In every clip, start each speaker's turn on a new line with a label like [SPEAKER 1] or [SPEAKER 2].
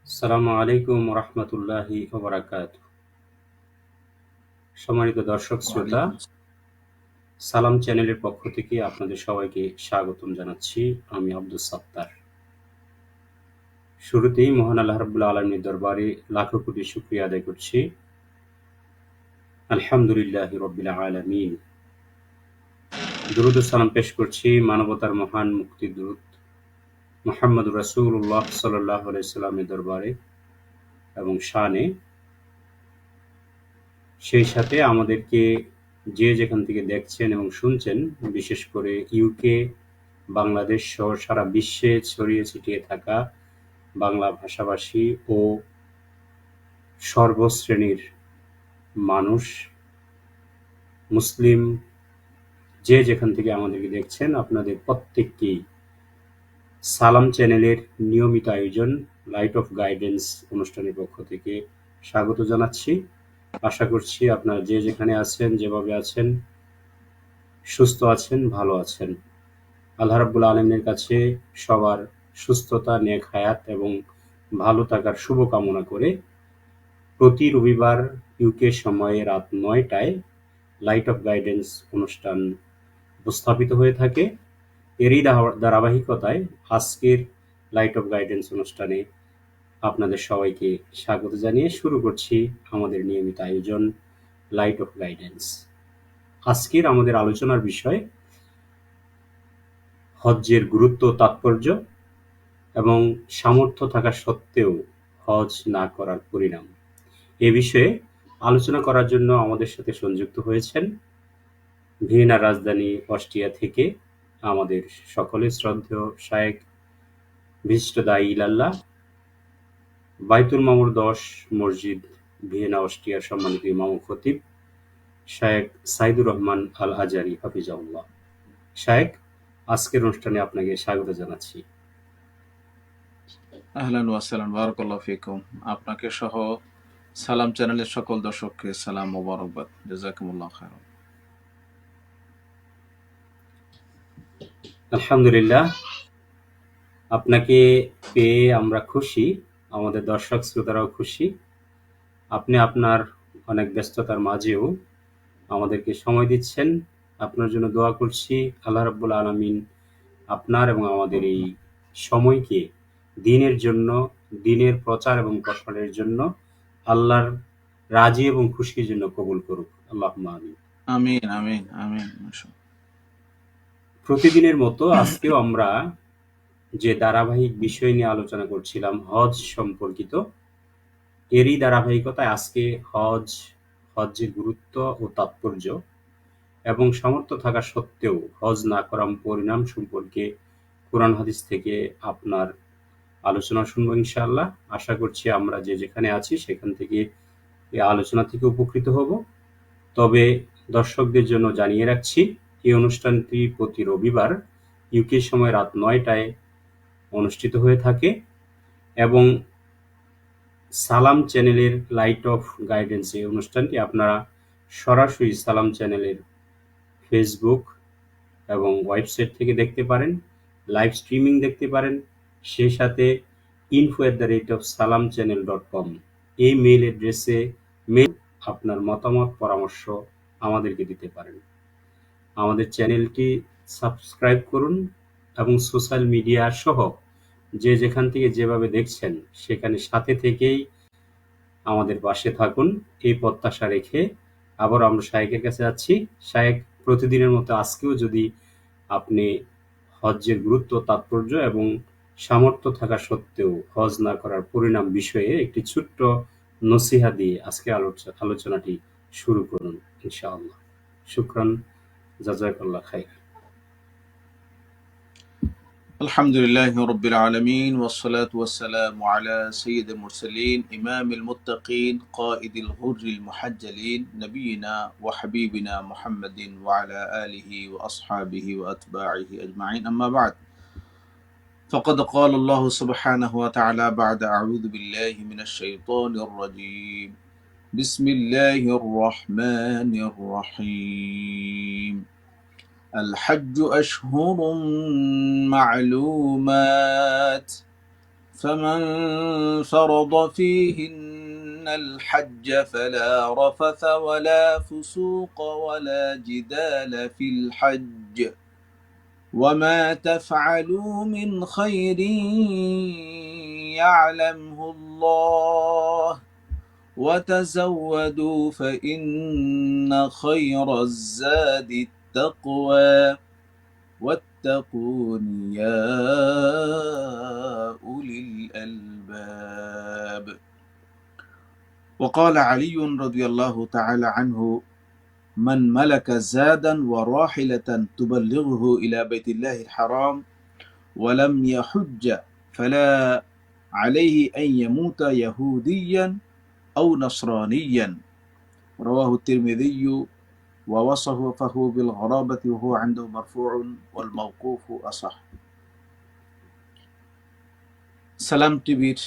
[SPEAKER 1] আসসালামু আলাইকুম রহমতুল্লাহি ওবারাকাতুহু। সম্মানিত দর্শক শ্রোতা,
[SPEAKER 2] ওয়ালাইকুম
[SPEAKER 1] সালাম চ্যানেলের পক্ষ থেকে আপনাদের সবাইকে স্বাগতম জানাচ্ছি। আমি আব্দুস সাত্তার। শুরুতেই মহান আল্লাহ রাব্বুল আলামিনের দরবারে লাখো কোটি শুকরিয়া আদায় করছি। আলহামদুলিল্লাহি রাব্বিল আলামিন। দুরূদ ও সালাম পেশ করছি মানবতার মহান মুক্তিদূত মুহাম্মদুর রাসূলুল্লাহ সাল্লাল্লাহু আলাইহি সাল্লামের দরবারে এবং শানে। সেই সাথে আমাদেরকে যে যেখান থেকে দেখছেন এবং শুনছেন, বিশেষ করে ইউকে, বাংলাদেশ সহ সারা বিশ্বে ছড়িয়ে ছিটিয়ে থাকা বাংলা ভাষাভাষী ও সর্বশ্রেণীর মানুষ, মুসলিম, যে যেখান থেকে আমাদেরকে দেখছেন, আপনাদের প্রত্যেককেই সালাম চ্যানেলের নিয়মিত আয়োজন লাইট অফ গাইডেন্স অনুষ্ঠানের পক্ষ থেকে স্বাগত জানাচ্ছি। আশা করছি আপনারা যে যেখানে আছেন, যেভাবে আছেন, সুস্থ আছেন, ভালো আছেন। আল্লাহ রাব্বুল আলামিনের কাছে সবার সুস্থতা, নেক হায়াত এবং ভালো থাকার শুভকামনা করে প্রতি রবিবার ইউকে সময়ে রাত ৯টায় লাইট অফ গাইডেন্স অনুষ্ঠান উপস্থাপিত হয়ে থাকে। এরই ধারাবাহিকতায় আজকের লাইট অফ গাইডেন্স অনুষ্ঠানে আপনাদের সবাইকে স্বাগত জানিয়ে শুরু করছি আমাদের নিয়মিত আয়োজন লাইট অফ গাইডেন্স। আজকের আমাদের আলোচনার বিষয় হজ্জের গুরুত্ব ও তাৎপর্য এবং সামর্থ্য থাকা সত্ত্বেও হজ না করার পরিণাম। এ বিষয়ে আলোচনা করার জন্য আমাদের সাথে সংযুক্ত হয়েছেন ভিয়েনার রাজধানী অস্ট্রিয়া থেকে আমাদের সকলের শ্রদ্ধেয় শায়েখ বিশিষ্ট দায়ী ইলাল্লাহ, বাইতুল মামুর ১০ মসজিদ, ভিয়েনা, অস্ট্রিয়ার সম্মানিত ইমাম ও খতিব শায়েখ সাইদুর রহমান আল আজারি হাফিজাহুল্লাহ। শায়েখ, আজকের অনুষ্ঠানে আপনাকে স্বাগত জানাচ্ছি।
[SPEAKER 2] আহলান ওয়া সাহলান, বারাকাল্লাহু ফিকুম। আপনাকে সহ সালাম চ্যানেলের সকল দর্শককে সালাম ও মোবারকবাদ। জাযাকুমুল্লাহ খাইরান।
[SPEAKER 1] আলহামদুলিল্লাহ, আপনাকে পেয়ে আমরা খুশি, আমাদের দর্শক শ্রোতারাও খুশি। আপনি আপনার অনেক ব্যস্ততার মাঝেও আমাদেরকে সময় দিচ্ছেন। আপনার জন্য দোয়া করছি আল্লাহ রাব্বুল আলামিন আপনার এবং আমাদের এই সময়কে দ্বীনের জন্য, দ্বীনের প্রচার এবং প্রসারের জন্য, আল্লাহর রাজি এবং খুশির জন্য কবুল করুক। আল্লাহুম্মা আমিন।
[SPEAKER 2] আমিন আমিন আমিন।
[SPEAKER 1] প্রতিদিনের মতো আজকেও আমরা যে ধারাবাহিক বিষয় নিয়ে আলোচনা করছিলাম হজ সম্পর্কিত, এরই ধারাবাহিকতায় আজকে হজ্জের গুরুত্ব ও তাৎপর্য এবং সামর্থ্য থাকা সত্ত্বেও হজ না করার পরিণাম সম্পর্কে কোরআন হাদিস থেকে আপনার আলোচনা শুনবো ইনশাআল্লাহ। আশা করছি আমরা যে যেখানে আছি সেখান থেকে এই আলোচনা থেকে উপকৃত হব। তবে দর্শকদের জন্য জানিয়ে রাখছি, এই অনুষ্ঠানটি প্রতি রবিবার ইউকে সময় রাত ৯টায় অনুষ্ঠিত হয়ে থাকে এবং সালাম চ্যানেলের লাইট অফ গাইডেন্স এই অনুষ্ঠানটি আপনারা সরাসরি সালাম চ্যানেলের ফেসবুক এবং ওয়েবসাইট থেকে দেখতে পারেন, লাইভ স্ট্রিমিং দেখতে পারেন। সেই সাথে info@salamchannel.com এই মেইল অ্যাড্রেসে আপনার মতামত, পরামর্শ আমাদেরকে দিতে পারেন। আমাদের চ্যানেলটি সাবস্ক্রাইব করুন এবং সোশ্যাল মিডিয়া সহ যে যেখান থেকে যেভাবে দেখছেন সেখানে সাথে থেকেই আমাদের পাশে থাকুন, এই প্রত্যাশা রেখে আবার আমরা শায়েখের কাছে যাচ্ছি। শায়েখ, প্রতিদিনের মতো আজকেও যদি আপনি হজ্জের গুরুত্ব, তাৎপর্য এবং সামর্থ্য থাকা সত্ত্বেও হজ না করার পরিণাম বিষয়ে একটি ছোট্ট নসিহা দিয়ে আজকে আলোচনাটি শুরু করুন ইনশাআল্লাহ। শুকরান, জাযাকাল্লাহ খাইর।
[SPEAKER 2] আলহামদুলিল্লাহি রাব্বিল আলামিন ওয়াসসালাতু ওয়াসসালামু আলা সাইয়্যিদিল মুরসালিন ইমামিল মুত্তাকিন কাইদিল গুররিল মুহাজ্জালিন নবিয়িনা ওয়া হাবিবিনা মুহাম্মাদিন ওয়া আলা আলিহি ওয়া আসহাবিহি ওয়া আতবাইহি আজমাইন। আম্মা বা'দ। فقد قال الله سبحانه وتعالى بعد أعوذ بالله من الشيطان الرجيم بسم الله الرحمن الرحيم الحج أشهر معلومات فمن فرض فيهن الحج فلا رفث ولا فسوق ولا جدال في الحج وما تفعلوا من خير يعلمه الله وتزودوا فإن خير الزاد التقوى واتقون يا أولي الألباب. وقال علي رضي الله تعالى عنه: من ملك زادا وراحلة تبلغه إلى بيت الله الحرام ولم يحج فلا عليه أن يموت يهوديا أو نصرانيا. رواه الترمذي ووصفه بالغرابة وهو عنده مرفوع والموقوف أصح. সালাম টিভির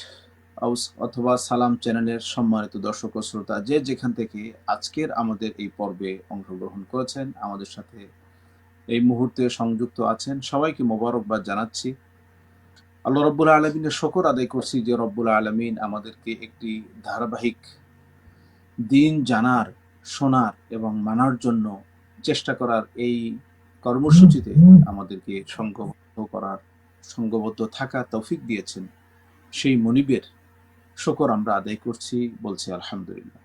[SPEAKER 2] অথবা সালাম চ্যানেলের সম্মানিত দর্শক ও শ্রোতা, যে যেখান থেকে আজকের আমাদের এই পর্বে অংশগ্রহণ করেছেন, আমাদের সাথে এই মুহূর্তে সংযুক্ত আছেন, সবাইকে মোবারকবাদ জানাচ্ছি। আল্লাহ রব্বুল আলমিনের শকর আদায় করছি যে রব্বুল আলমিন আমাদেরকে একটি ধারাবাহিক দিন জানার, শোনার এবং মানার জন্য চেষ্টা করার এই কর্মসূচিতে আমাদেরকে সঙ্গবদ্ধ থাকা তৌফিক দিয়েছেন। সেই মনিবের শকর আমরা আদায় করছি, বলছি আলহামদুলিল্লাহ।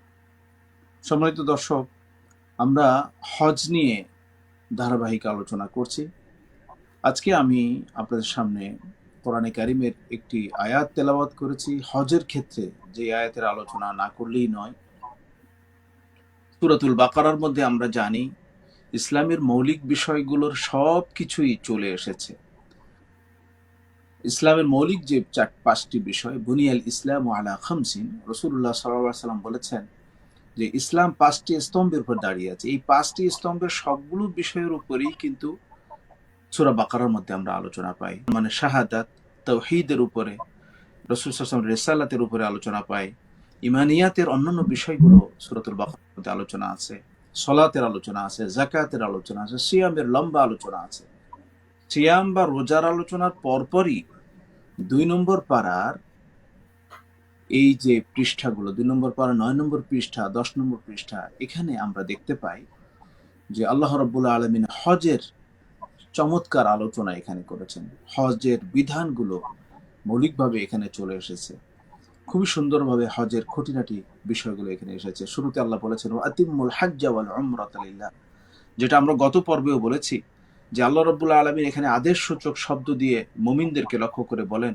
[SPEAKER 2] সম্মানিত দর্শক, আমরা হজ নিয়ে ধারাবাহিক আলোচনা করছি। আজকে আমি আপনাদের সামনে কোরআনে কারিমের একটি আয়াত তেলাওয়াত করেছি হজের ক্ষেত্রে, যে আয়াতের আলোচনা না করলেই নয়। সূরাতুল বাকারার মধ্যে আমরা জানি ইসলামের মৌলিক বিষয়গুলোর সব কিছুই চলে এসেছে। ইসলামের মৌলিক যে 5টি বিষয়, বুনিয়াল ইসলাম আলা খামসিন, রাসূলুল্লাহ সাল্লাল্লাহু আলাইহি ওয়াসাল্লাম বলেছেন যে ইসলাম 5টি স্তম্ভের উপর দাঁড়িয়ে আছে। এই 5টি স্তম্ভের সবগুলো বিষয়ের উপরেই কিন্তু সূরা বাকারার মধ্যে আমরা আলোচনা পাই। মানে শাহাদাত, তাওহীদের উপরে, রাসূল সাল্লাল্লাহু আলাইহি ওয়াসাল্লাম রিসালাতের উপরে আলোচনা পাই। ইমানিয়াতের অন্যান্য বিষয়গুলো সূরাতুল বাকারার মধ্যে আলোচনা আছে। সালাতের আলোচনা আছে, যাকাতের আলোচনা আছে, সিয়ামের লম্বা আলোচনা আছে। সিয়াম বা রোজার আলোচনার পরপরই 2 নম্বর পারার এই যে পৃষ্ঠাগুলো, 2 নম্বর পারা 9 নম্বর পৃষ্ঠা, 10 নম্বর পৃষ্ঠা, এখানে আমরা দেখতে পাই যে আল্লাহ রাব্বুল আলামিন হজের চমৎকার আলোচনা এখানে করেছেন। হজের বিধানগুলো মৌলিকভাবে এখানে চলে এসেছে। খুবই সুন্দরভাবে হজের খুঁটিনাটি বিষয়গুলো এখানে এসেছে। শুরুতে আল্লাহ বলেছেন আতিমুল হাজ্জা ওয়াল উমরাতা লিল্লাহ, যেটা আমরা গত পর্বেও বলেছি যে আল্লাহ রাব্বুল আলামিন এখানে আদেশসূচক শব্দ দিয়ে মুমিনদেরকে লক্ষ্য করে বলেন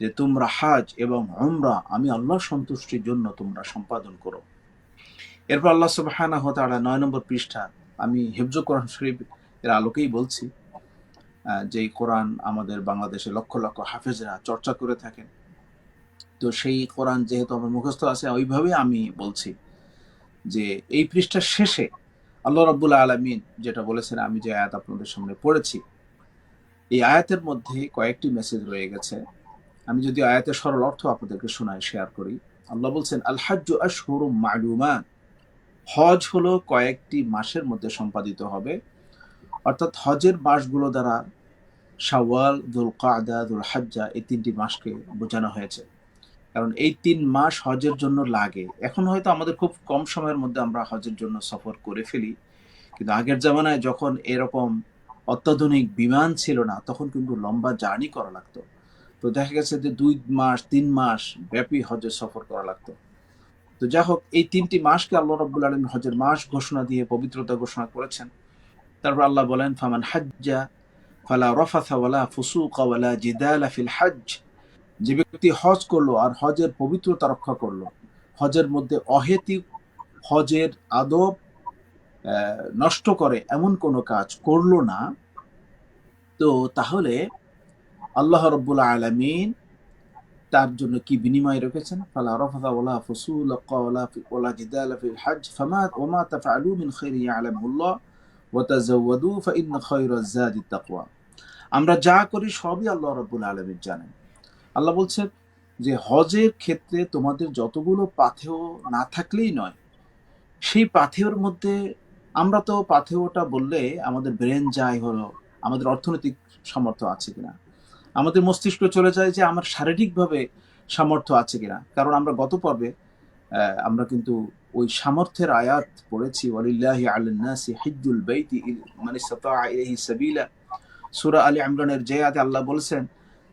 [SPEAKER 2] যে তোমরা হাজ এবং উমরা আমি আল্লাহর সন্তুষ্টির জন্য তোমরা সম্পাদন করো। এরপর আল্লাহ সুবহানাহু ওয়া তাআলা 9 নম্বর পৃষ্ঠা, আমি হিফজ কোরআন শরীফ এর আলোকেই বলছি, যে কোরআন আমাদের বাংলাদেশে লক্ষ লক্ষ হাফেজরা চর্চা করে থাকেন, তো সেই কোরআন যেহেতু আমার মুখস্থ আছে ওইভাবে আমি বলছি যে এই পৃষ্ঠার শেষে আল্লাহ রাব্বুল আলামিন যেটা বলেছেন, আমি যে আয়াত আপনাদের সামনে পড়েছি, এই আয়াতের মধ্যে কয়েকটি মেসেজ রয়ে গেছে। আমি যদি আয়াতের সরল অর্থ আপনাদেরকে শোনাই, শেয়ার করি। আল্লাহ বলছেন আল হাজ্জু আশহুরুম মা'লুমাত, হজ হলো কয়েকটি মাসের মধ্যে সম্পাদিত হবে। অর্থাৎ হজের মাসগুলো দ্বারা শাওয়াল, যুলকাদা, যুলহজ্জা এই 3টি মাসকে বোঝানো হয়েছে। কারণ এই 3 মাস হজের জন্য লাগে। এখন হয়তো আমাদের খুব কম সময়ের মধ্যে আমরা হজের জন্য সফর করে ফেলি, কিন্তু আগের জামানায় যখন এরকম অত্যাধুনিক বিমান ছিল না, তখন কিন্তু লম্বা জার্নি করা লাগতো। তো দেখা গেছে যে 2 মাস 3 মাস ব্যাপী হজের সফর করা লাগতো। তো যাই হোক, এই 3টি মাসকে আল্লাহ রাব্বুল আলামিন হজের মাস ঘোষণা দিয়ে পবিত্রতা ঘোষণা করেছেন। তারপর আল্লাহ বলেন ফামান হাজ্জা ফালা রাফাথা ওয়ালা ফুসুকা ওয়ালা জিদালা ফিল হজ, যে ব্যক্তি হজ করলো আর হজের পবিত্রতা রক্ষা করলো, হজের মধ্যে অহেতুক হজের আদব নষ্ট করে এমন কোনো কাজ করলো না, তো তাহলে আল্লাহ রাব্বুল আলামিন তার জন্য কি বিনিময় রেখেছেন? ফালা রাফাথা ওয়ালা ফুসুকা ওয়ালা জিদালা ফিল হজ ওয়ামা তাফআলু মিন খাইরিন ইয়ালামুল্লাহ ওয়া তাযাওয়াদু ফাইন্না খায়রাজ যাদি তাকওয়া। আমরা যা করি সবই আল্লাহ রাব্বুল আলামিন জানেন। আল্লাহ বলছেন যে হজের ক্ষেত্রে তোমাদের যতগুলো পাথেয় না থাকলেই নয়, সেই পাথেয়র মধ্যে আমরা তো পাথেয়টা বললে আমাদের ব্রেন যায় হলো আমাদের অর্থনৈতিক সামর্থ্য আছে কিনা, আমাদের মস্তিষ্ক চলে যায় যে আমার শারীরিকভাবে সামর্থ্য আছে কিনা। কারণ আমরা গত পর্বে আমরা কিন্তু ওই সামর্থ্যের আয়াত পড়েছি, ওয়ালিল্লাহি আলান নাসি হিজ্জুল বাইতি মান ইসতাতা ইলাইহি সাবিলা। সূরা আলী ইমরানের যে আয়াতে আল্লাহ বলেছেন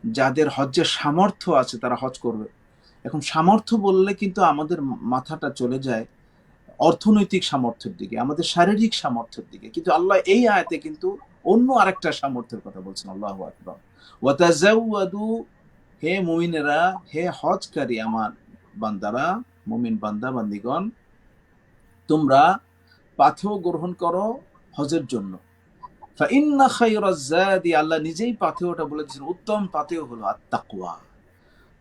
[SPEAKER 2] যাদের হজ্জের সামর্থ্য আছে তারা হজ করবে। এখন সামর্থ্য বললে কিন্তু আমাদের মাথাটা চলে যায় অর্থনৈতিক সামর্থ্যের দিকে, আমাদের শারীরিক সামর্থ্যের দিকে, কিন্তু আল্লাহ এই আয়াতে কিন্তু অন্য আরেকটা সামর্থ্যের কথা বলছেন। আল্লাহু আকবার। ওয়াতাজাওয়াদু, হে মুমিনেরা, হে হজকারী আমার বান্দারা, মুমিন বান্দা বান্দিগণ, তোমরা পাথেয় গ্রহণ করো হজের জন্য। ফাইন্না খায়রাজ যাদি, আল্লাহ নিজেই পাথেয়টা বলেছেন, উত্তম পাথেয় হলো আত-তাকওয়া।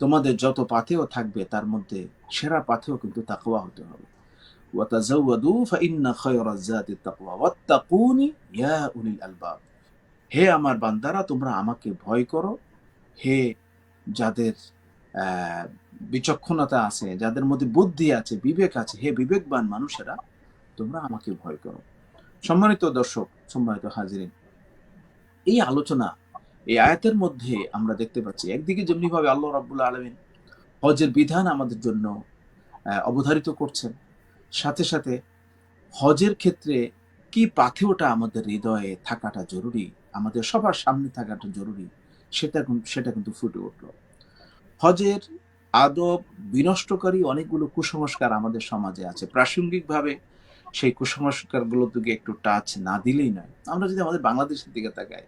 [SPEAKER 2] তোমাদের যত পাথেয় থাকবে তার মধ্যে সেরা পাথেয় কিন্তু তাকওয়া হতে হবে। ওয়াতাজাওয়াদু ফাইন্না খায়রাজ যাদি তাকওয়া ওয়াত্তাকুনি ইয়া উলিল আলবাব। হে আমার বান্দারা, তোমরা আমাকে ভয় করো, হে যাদের বিচক্ষণতা আছে, যাদের মধ্যে বুদ্ধি আছে, বিবেক আছে, হে বিবেকবান মানুষেরা, তোমরা আমাকে ভয় করো। সম্মানিত দর্শক, সম্মানিত হাজিরিন, এই আলোচনা এই আয়াতের মধ্যে আমরা দেখতে পাচ্ছি একদিকে যেমনি ভাবে আল্লাহ রাব্বুল আলামিন হজের বিধান আমাদের জন্য অবধারিত করছেন, সাথে সাথে হজের ক্ষেত্রে কি পাথেয়টা আমাদের হৃদয়ে থাকাটা জরুরি, আমাদের সবার সামনে থাকাটা জরুরি, সেটা কিন্তু ফুটে উঠল। হজের আদব বিনষ্টকারী অনেকগুলো কুসংস্কার আমাদের সমাজে আছে। প্রাসঙ্গিকভাবে সেই কুসংস্কারগুলোর দিকে একটু টাচ না দিলেই নয়। আমরা যদি আমাদের বাংলাদেশের দিকে তাকাই,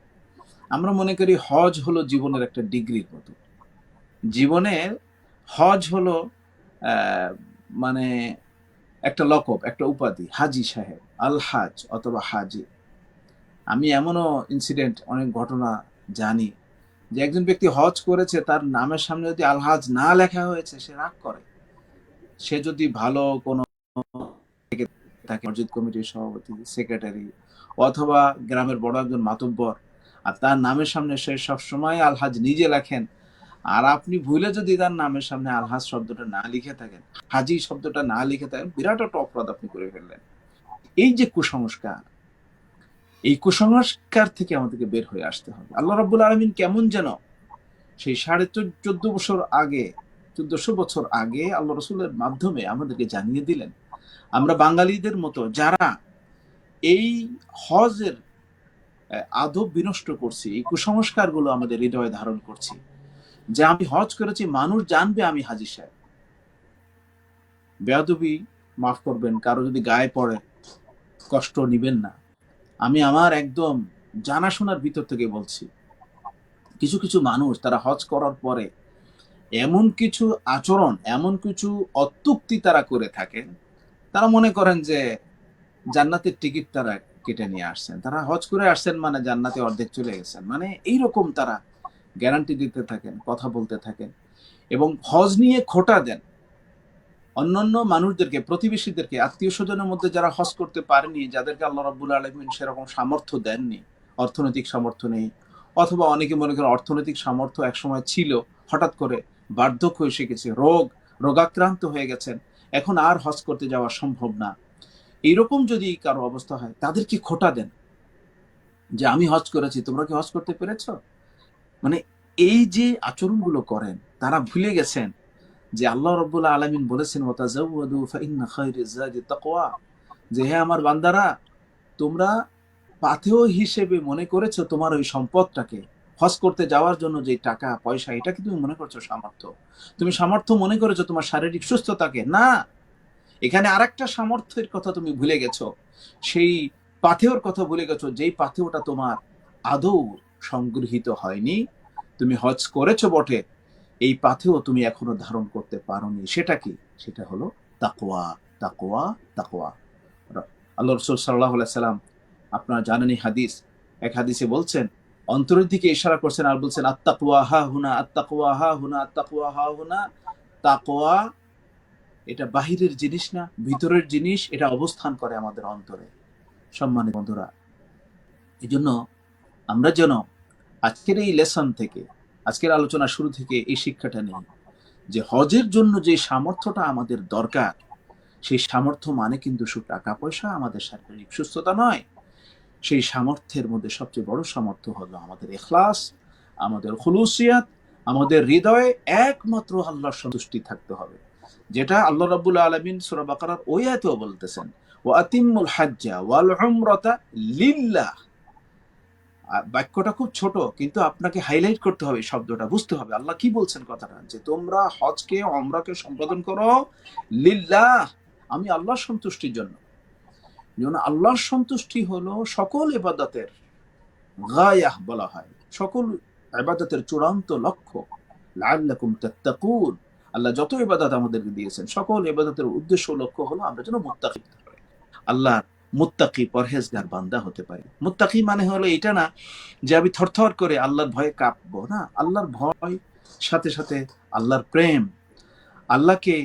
[SPEAKER 2] আমরা মনে করি হজ হলো জীবনের একটা ডিগ্রির মতো। জীবনের হজ হলো মানে একটা লকব, একটা উপাধি, হাজি সাহেব, আল হাজ অথবা হাজি। আমি এমনও ইনসিডেন্ট, অনেক ঘটনা জানি যে একজন ব্যক্তি হজ করেছে, তার নামের সামনে যদি আলহাজ না লেখা হয়েছে সে রাগ করে। সে যদি ভালো কোনো থাকে, মসজিদ কমিটির সভাপতি, সেক্রেটারি অথবা গ্রামের বড় একজন মাতব্বর, আর তার নামের সামনে সে সবসময় আলহাজ নিজে লেখেন, আর আপনি ভুলে যদি তার নামের সামনে আলহাজ শব্দটা না লিখে থাকেন, হাজি শব্দটা না লিখে থাকেন, বিরাট একটা অপরাধ আপনি করে ফেললেন। এই যে কুসংস্কার, এই কুসংস্কার থেকে আমাদেরকে বের হয়ে আসতে হবে। আল্লাহ রাব্বুল আলামিন কেমন যেন সেই 1400 বছর আগে আল্লাহ রসুলের মাধ্যমে আমাদেরকে জানিয়ে দিলেন। আমরা বাঙালিদের মতো যারা এই হজের আদব বিনষ্ট করছি, এই কুসংস্কারগুলো আমাদের হৃদয়ে ধারণ করছি, যে আমি হজ করেছি, মানুষ জানবে আমি হাজি সাহেব। বেয়াদবি মাফ করবেন, কারো যদি গায়ে পড়ে কষ্ট নিবেন না। আমি আমার একদম জানাশোনার ভিতর থেকে বলছি, কিছু কিছু মানুষ তারা হজ করার পরে এমন কিছু আচরণ, এমন কিছু অত্যুক্তি তারা করে থাকেন, তারা মনে করেন যে জান্নাতের টিকিট তারা কেটে নিয়ে আসছেন, তারা হজ করে আসছেন মানে জান্নাতে অর্ধেক চলে গেছেন, মানে এইরকম তারা গ্যারান্টি দিতে থাকেন, কথা বলতে থাকেন এবং হজ নিয়ে খোঁটা দেন অন্যান্য মানুষদেরকে, প্রতিবেশীদেরকে, আত্মীয় স্বজনের মধ্যে যারা হজ করতে পারেনি, যাদেরকে আল্লাহ রাব্বুল আলামিন সেরকম সামর্থ্য দেননি, অর্থনৈতিক সামর্থ্য নেই, অথবা অনেকে মনে করেন অর্থনৈতিক সামর্থ্য একসময় ছিল, হঠাৎ করে বার্ধক্য এসে গেছে, রোগাক্রান্ত হয়ে গেছেন, এখন আর হজ করতে যাওয়া সম্ভব না। এইরকম যদি কারো অবস্থা হয়, তাদেরকে খোঁটা দেন যে আমি হজ করেছি, তোমরা কি হজ করতে পেরেছো? মানে এই যে আচরণগুলো করেন, তারা ভুলে গেছেন যে আল্লাহ রাব্বুল আলামিন বলেছেন ওয়াতাজাওয়াদু ফাইন্না খায়রাজ যাদি তাকওয়া, যে হে আমার বান্দারা, তোমরা পাথেয় হিসেবে মনে করেছো তোমার ওই সম্পদটাকে, হজ করতে যাওয়ার জন্য যে টাকা পয়সা, এটাকে তুমি মনে করছো সামর্থ্য, তুমি সামর্থ্য মনে করেছো তোমার শারীরিক সুস্থতাকে। না, এখানে আরেকটা সামর্থ্যের কথা তুমি ভুলে গেছো, সেই পাথেয়র কথা ভুলে গেছো, যেই পাথেয়টা তোমার আদৌ সংগৃহীত হয়নি। তুমি হজ করেছো বটে, এই পাথেও তুমি এখনো ধারণ করতে পারোনি। সেটা কি? সেটা হলো তাকওয়া, তাকওয়া, তাকওয়া। আল্লাহ রাসূল সাল্লাল্লাহু আলাইহি সাল্লাম, আপনারা জানেনই হাদিস, এক হাদিসে বলছেন, অন্তরের দিকে ইশারা করছেন আর বলছেন আত্তাকওয়া হা হুনা, আত্তাকওয়া হা হুনা, আত্তাকওয়া হা হুনা। তাকওয়া এটা বাহিরের জিনিস না, ভিতরের জিনিস, এটা অবস্থান করে আমাদের অন্তরে। সম্মানিত বন্ধুরা, এই জন্য আমরা যেন আজকের এই লেসন থেকে, আজকের আলোচনা শুরু থেকে এই শিক্ষাটা নেই যে হজের জন্য যে সামর্থ্যটা আমাদের দরকার, সেই সামর্থ্য মানে কিন্তু শুধু টাকা পয়সা, আমাদের শারীরিক সুস্থতা নয়। সেই সামর্থ্যের মধ্যে সবচেয়ে বড় সামর্থ্য হলো আমাদের ইখলাস, আমাদের খুলুসিয়াত, আমাদের হৃদয়ে একমাত্র আল্লাহর সন্তুষ্টি থাকতে হবে, যেটা আল্লাহ রাব্বুল আলামিন সূরা বাকারার ওই আয়াতেও বলতেছেন, ওয়া আতিম্মুল হাজ্জা ওয়াল উমরাতা লিল্লাহ। বাক্যটা খুব ছোট, কিন্তু আপনাকে হাইলাইট করতে হবে, শব্দটা বুঝতে হবে আল্লাহ কি বলছেন কথাটা, যে তোমরা হজকে ওমরাকে সম্পাদন করো লিল্লাহ, আমি আল্লাহর সন্তুষ্টির জন্য। যেমন আল্লাহর সন্তুষ্টি হলো সকল ইবাদতের গায়াহ বলা হয়, সকল ইবাদতের চূড়ান্ত লক্ষ্য। লাআল্লাকুম তাত্তাকুন, আল্লাহ যত ইবাদত আমাদেরকে দিয়েছেন সকল ইবাদতের উদ্দেশ্য লক্ষ্য হলো আমরা যেন মুত্তাকি হতে পারি, আল্লাহর মুত্তাকি পরহেজগার বান্দা হতে পারি। মুত্তাকি মানে হলো এটা না যে আমি থরথর করে আল্লাহর ভয়ে কাঁপবো, না, আল্লাহর ভয় সাথে সাথে আল্লাহর প্রেম, আল্লাহকে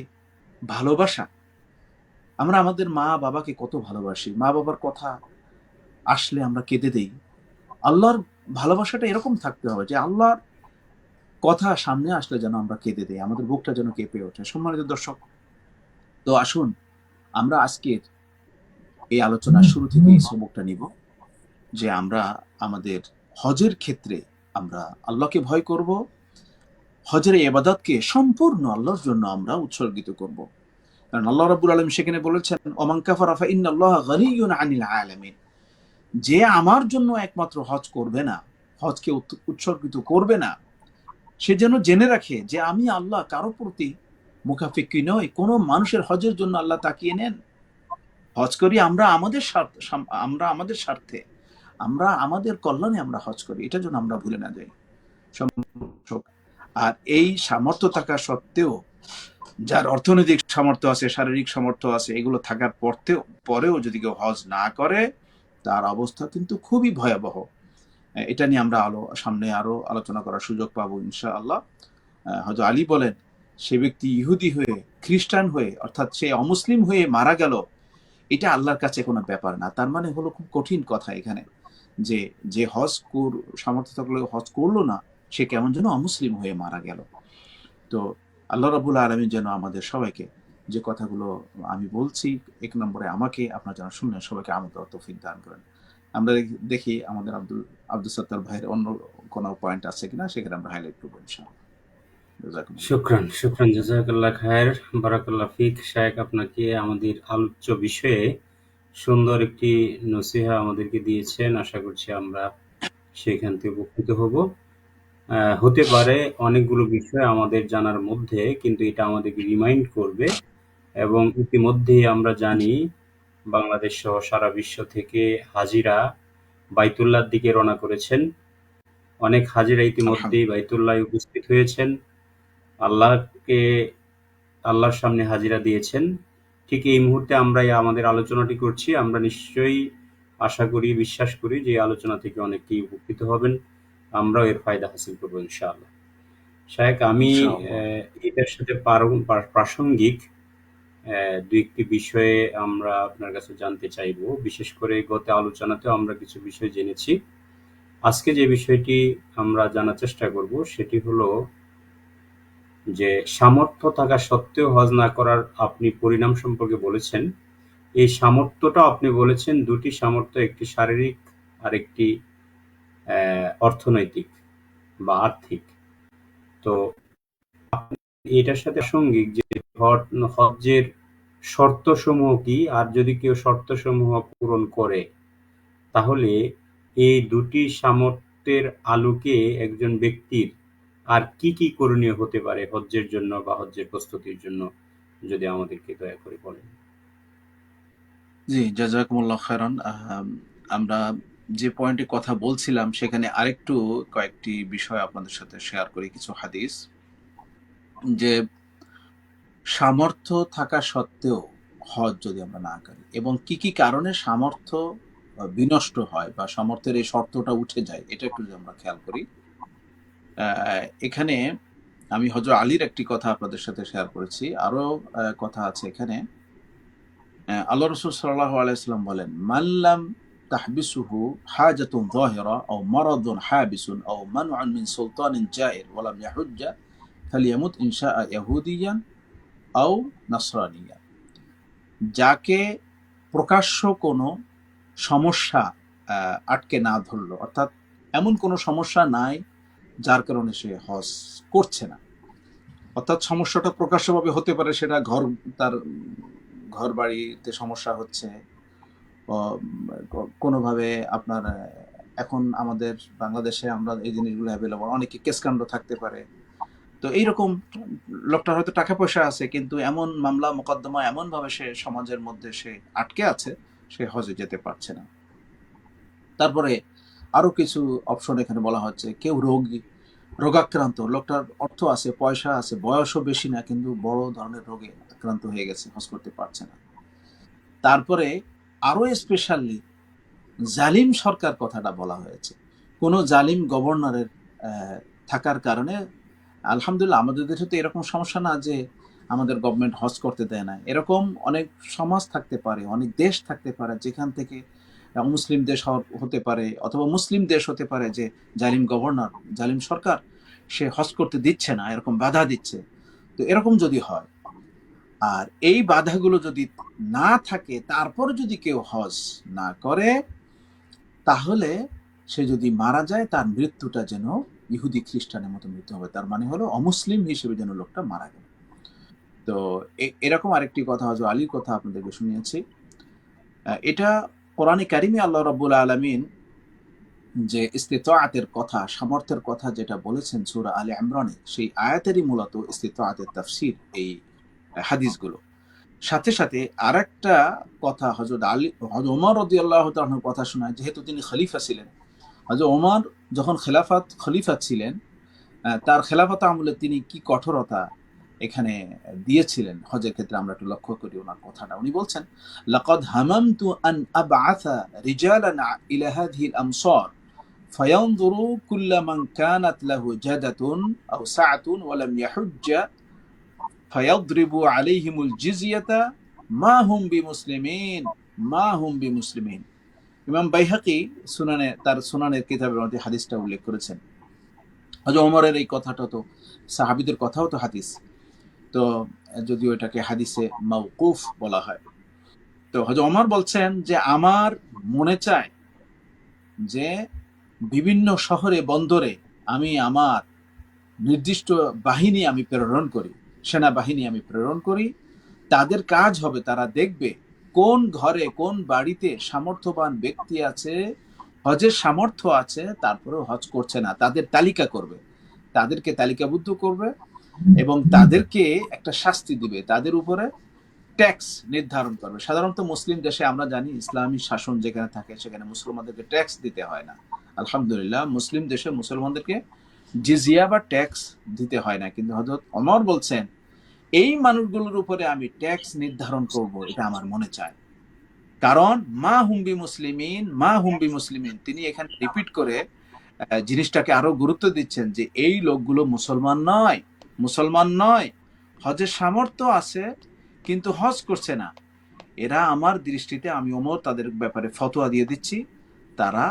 [SPEAKER 2] ভালোবাসা। আমরা আমাদের মা বাবাকে কত ভালোবাসি, মা বাবার কথা আসলে আমরা কেঁদে দেই। আল্লাহর ভালোবাসাটা এরকম থাকতে হবে যে আল্লাহর কথা সামনে আসলে যেন আমরা কেঁদে দেই, আমাদের বুকটা যেন কেঁপে ওঠে। সম্মানিত দর্শক, তো আসুন আমরা আজকের এই আলোচনার শুরু থেকে এই সবকটা নিব, যে আমরা আমাদের হজের ক্ষেত্রে আমরা আল্লাহকে ভয় করব, হজের ইবাদতকে সম্পূর্ণ আল্লাহর জন্য আমরা উৎসর্গিত করব। কারণ আল্লাহ রাব্বুল আলামিন সেখানে বলেছেন, ওমান কাফারা ফা ইন্নাল্লাহা গানিয়্যুন আনিল আলামিন, যে আমার জন্য একমাত্র হজ করবে না, হজকে উৎসর্গিত করবে না, সে যেন জেনে রাখে যে আমি আল্লাহ কারো প্রতি মুখাফিক্কি নই। কোনো মানুষের হজের জন্য আল্লাহ তাকিয়ে নেন? হজ করি আমরা আমাদের স্বার্থে, আমরা আমাদের কল্যাণে আমরা হজ করি, এটা যেন আমরা ভুলে না যাই। আর এই সামর্থ্য থাকা সত্ত্বেও, যার অর্থনৈতিক সামর্থ্য আছে, শারীরিক সামর্থ্য আছে, এগুলো থাকার পরেও যদি কেউ হজ না করে, তার অবস্থা কিন্তু খুবই ভয়াবহ। এটা নিয়ে আমরা সামনে আরো আলোচনা করার সুযোগ পাবো ইনশাআল্লাহ। হযরত আলী বলেন, সে ব্যক্তি ইহুদি হয়ে, খ্রিস্টান হয়ে, অর্থাৎ সে অমুসলিম হয়ে মারা গেল, এটা আল্লাহর কাছে কোনো ব্যাপার না। তার মানে হলো খুব কঠিন কথা এখানে, যে যে সামর্থ্য থাকলে হজ করলো না, সে কেমন যেন অমুসলিম হয়ে মারা গেল। তো আল্লাহ রাব্বুল আলামিন যেন আমাদের সবাইকে, যে কথাগুলো আমি বলছি, এক নম্বরে আমাকে, আপনারা যারা শুনলেন, সবাইকে আমল করার তৌফিক দান করেন। আমরা দেখি আমাদের আব্দুল সত্তার ভাইয়ের অন্য কোনো পয়েন্ট আছে কিনা, সেখানে আমরা হাইলাইট করবো ইনশাআল্লাহ।
[SPEAKER 1] শুকরান, শুকরান, জাযাকাল্লাহ খায়ের, বারাকাল্লাহ ফিক। শায়েখ আপনাকে আমাদের আলোচ্য বিষয়ে সুন্দর একটি নসিহা আমাদেরকে দিয়েছেন। আশা করছি আমরা সেখান থেকে উপকৃত হব। হতে পারে অনেকগুলো বিষয় আমাদের জানার মধ্যে, কিন্তু এটা আমাদেরকে রিমাইন্ড করবে। এবং ইতিমধ্যেই আমরা জানি বাংলাদেশ সহ সারা বিশ্ব থেকে হাজিরা বাইতুল্লাহর দিকে রওনা করেছেন। অনেক হাজিরা ইতিমধ্যেই বাইতুল্লাহে উপস্থিত হয়েছেন, আল্লাহর সামনে হাজিরা দিয়েছেন। ঠিক এই মুহূর্তে আমরা আমাদের আলোচনাটি করছি। আমরা নিশ্চয়ই আশা করি, বিশ্বাস করি যে এই আলোচনা থেকে অনেকেই উপকৃত হবেন, আমরাও এর ফায়দা হাসিল করবো ইনশাআল্লাহ। শায়েখ, আমি এটার সাথে প্রাসঙ্গিক দু একটি বিষয়ে আমরা আপনার কাছে জানতে চাইবো। বিশেষ করে গত আলোচনাতেও আমরা কিছু বিষয় জেনেছি। আজকে যে বিষয়টি আমরা জানার চেষ্টা করব সেটি হলো যে সামর্থ্য থাকা সত্ত্বেও হজ না করার আপনি পরিণাম সম্পর্কে বলেছেন। এই সামর্থ্যটা আপনি বলেছেন দুটি সামর্থ্য, একটি শারীরিক আর একটি অর্থনৈতিক বা আর্থিক। তো এটার সাথে প্রাসঙ্গিক যে হজ্জের শর্তসমূহ কি, আর যদি কেউ শর্তসমূহ পূরণ করে, তাহলে এই দুটি সামর্থ্যের আলোকে একজন ব্যক্তির আর কি কি করণীয় হতে পারে হজ্জের জন্য বা হজ্জের প্রস্তুতির জন্য, যদি আমাদেরকে দয়া করে বলেন।
[SPEAKER 2] জি, জাযাকুমুল্লাহ খায়রান। আমরা যে পয়েন্টে কথা বলছিলাম, সেখানে আরেকটু কয়েকটি বিষয় আপনাদের সাথে শেয়ার করি, কিছু হাদিস। যে সামর্থ্য থাকা সত্ত্বেও হজ যদি আমরা না করি, এবং কি কি কারণে সামর্থ্য বিনষ্ট হয় বা সামর্থ্যের এই শর্তটা উঠে যায়, এটা একটু যদি আমরা খেয়াল করি। এখানে আমি হযরত আলীর একটি কথা আপনাদের সাথে শেয়ার করেছি, আরো কথা আছে এখানে। আল্লাহ রাসূল সাল্লাল্লাহু আলাইহি ওয়াসাল্লাম বলেন, মাল্লাম তাহবিসুহু হাজাতুন যাহিরা আও মারাদুন হাবিসুন আও মানউন মিন সুলতানিন জাইর ওয়া লাম ইয়াহুজ্জা ফালিয়ামুত ইনশাআ ইয়াহুদিয়ান আও নাসরানিয়ান। যাকে প্রকাশ্য কোনো সমস্যা আটকে না ধরলো, অর্থাৎ এমন কোনো সমস্যা নাই যার কারণে সে হজ করছে না। অর্থাৎ সমস্যাটা প্রকাশ্যভাবে হতে পারে, সেটা তার ঘর বাড়িতে সমস্যা হচ্ছে, কোনোভাবে আপনার এখন আমাদের বাংলাদেশে আমরা এই জিনিসগুলো অ্যাভেলেবল, অনেকে কেসকাণ্ড থাকতে পারে। তো এইরকম লোকটার হয়তো টাকা পয়সা আছে, কিন্তু এমন মামলা মোকদ্দমা এমনভাবে সে সমাজের মধ্যে সে আটকে আছে, সে হজে যেতে পারছে না। তারপরে আরো কিছু অপশন এখানে বলা হচ্ছে, কেউ রোগাক্রান্ত, লোকটার অর্থ আছে, পয়সা আছে, বয়সও বেশি না, কিন্তু বড় ধরনের রোগে আক্রান্ত হয়ে গেছে, হজ করতে পারছে না। তারপরে আরো স্পেশালি জালিম সরকার কথাটা বলা হয়েছে, কোনো জালিম গভর্নরের থাকার কারণে। আলহামদুলিল্লাহ আমাদের দেশে তো এরকম সমস্যা না যে আমাদের গভর্নমেন্ট হজ করতে দেয় না। এরকম অনেক সমাজ থাকতে পারে, অনেক দেশ থাকতে পারে যেখান থেকে মুসলিম দেশ হতে পারে অথবা মুসলিম দেশ হতে পারে, যে জালিম গভর্নর, জালিম সরকার সে হজ করতে দিচ্ছে না, এরকম বাধা দিচ্ছে। তো এরকম যদি হয়, আর এই বাধাগুলো যদি না থাকে, তারপর যদি কেউ হজ না করে, তাহলে সে যদি মারা যায়, তার মৃত্যুটা যেন ইহুদি খ্রিস্টানের মতো মৃত্যু হবে, তার মানে হলো অমুসলিম হিসেবে যেন লোকটা মারা গেল। তো এরকম আরেকটি কথা, হযরত আলীর কথা আপনাদেরকে শুনিয়েছি। এটা কোরআনে কারিমে আল্লাহ রাব্বুল আলামিন যে ইস্তিতাআতের কথা, সামর্থ্যের কথা যেটা বলেছেন সূরা আলে ইমরানে, সেই আয়াতেরই মূলত ইস্তিতাআতের তাফসীর এই হাদিসগুলো। সাথে সাথে আরেকটা কথা হযরত ওমর রাদিয়াল্লাহু তাআলার কথা শোনায়, যেহেতু তিনি খলিফা ছিলেন। হযরত ওমর যখন খলিফা ছিলেন, তার খেলাফত আমলে তিনি কি কঠোরতা এখানে দিয়েছিলেন হজের ক্ষেত্রে, আমরা একটু লক্ষ্য করি ওনার কথাটা। উনি বলছেন, লাকাদ হামামতু আন আবআথা রিজালান ইলা হাযিহিল আমসার ফায়ানজুরু কুল্লা মান কানাত লাহু জাদাতুন আও সাআতুন ওয়া লাম ইয়াহুজ্জা ফায়াদরিবু আলাইহিমুল জিজিয়াতা মা হুম বিমুসলিমিন, মা হুম বিমুসলিমিন। ইমাম বাইহাকি তার সুনানের কিতাবের মধ্যে হাদিসটা উল্লেখ করেছেন। হযরত ওমরের এই কথাটা তো সাহাবীদের কথাও তো হাদিস, তো যদিও এটাকে হাদিসে মাওকুফ বলা হয়। তো হযরত ওমর বলছেন যে আমার মনে চায় যে বিভিন্ন শহরে বন্দরে আমি আমার নির্দিষ্ট বাহিনী আমি প্রেরণ করি, সেনাবাহিনী আমি প্রেরণ করি। তাদের কাজ হবে, তারা দেখবে কোন ঘরে কোন বাড়িতে সামর্থ্যবান ব্যক্তি আছে, হজের সামর্থ্য আছে, তারপরেও হজ করছে না, তাদের তালিকা করবে, তাদেরকে তালিকাবদ্ধ করবে এবং তাদেরকে একটা শাস্তি দিবে, তাদের উপরে ট্যাক্স নির্ধারণ করবে। সাধারণত মুসলিম দেশে আমরা জানি, ইসলামী শাসন যেখানে থাকে সেখানে মুসলমানদেরকে ট্যাক্স দিতে হয় না। আলহামদুলিল্লাহ মুসলিম দেশে মুসলমানদেরকে জিজিয়া বা ট্যাক্স দিতে হয় না। কিন্তু হযরত ওমর বলছেন, এই মানুষগুলোর উপরে আমি ট্যাক্স নির্ধারণ করব, এটা আমার মনে চায়। কারণ মা হুম্বি মুসলিমিন, মা হুম্বি মুসলিমিন, তিনি এখানে রিপিট করে জিনিসটাকে আরো গুরুত্ব দিচ্ছেন যে এই লোকগুলো মুসলমান নয়, মুসলমান নয়, হজের সামর্থ্য আছে কিন্তু হজ করছে না। এরা আমার দৃষ্টিতে, আমি ওমর তাদের ব্যাপারে ফতোয়া দিয়ে দিচ্ছি, তারা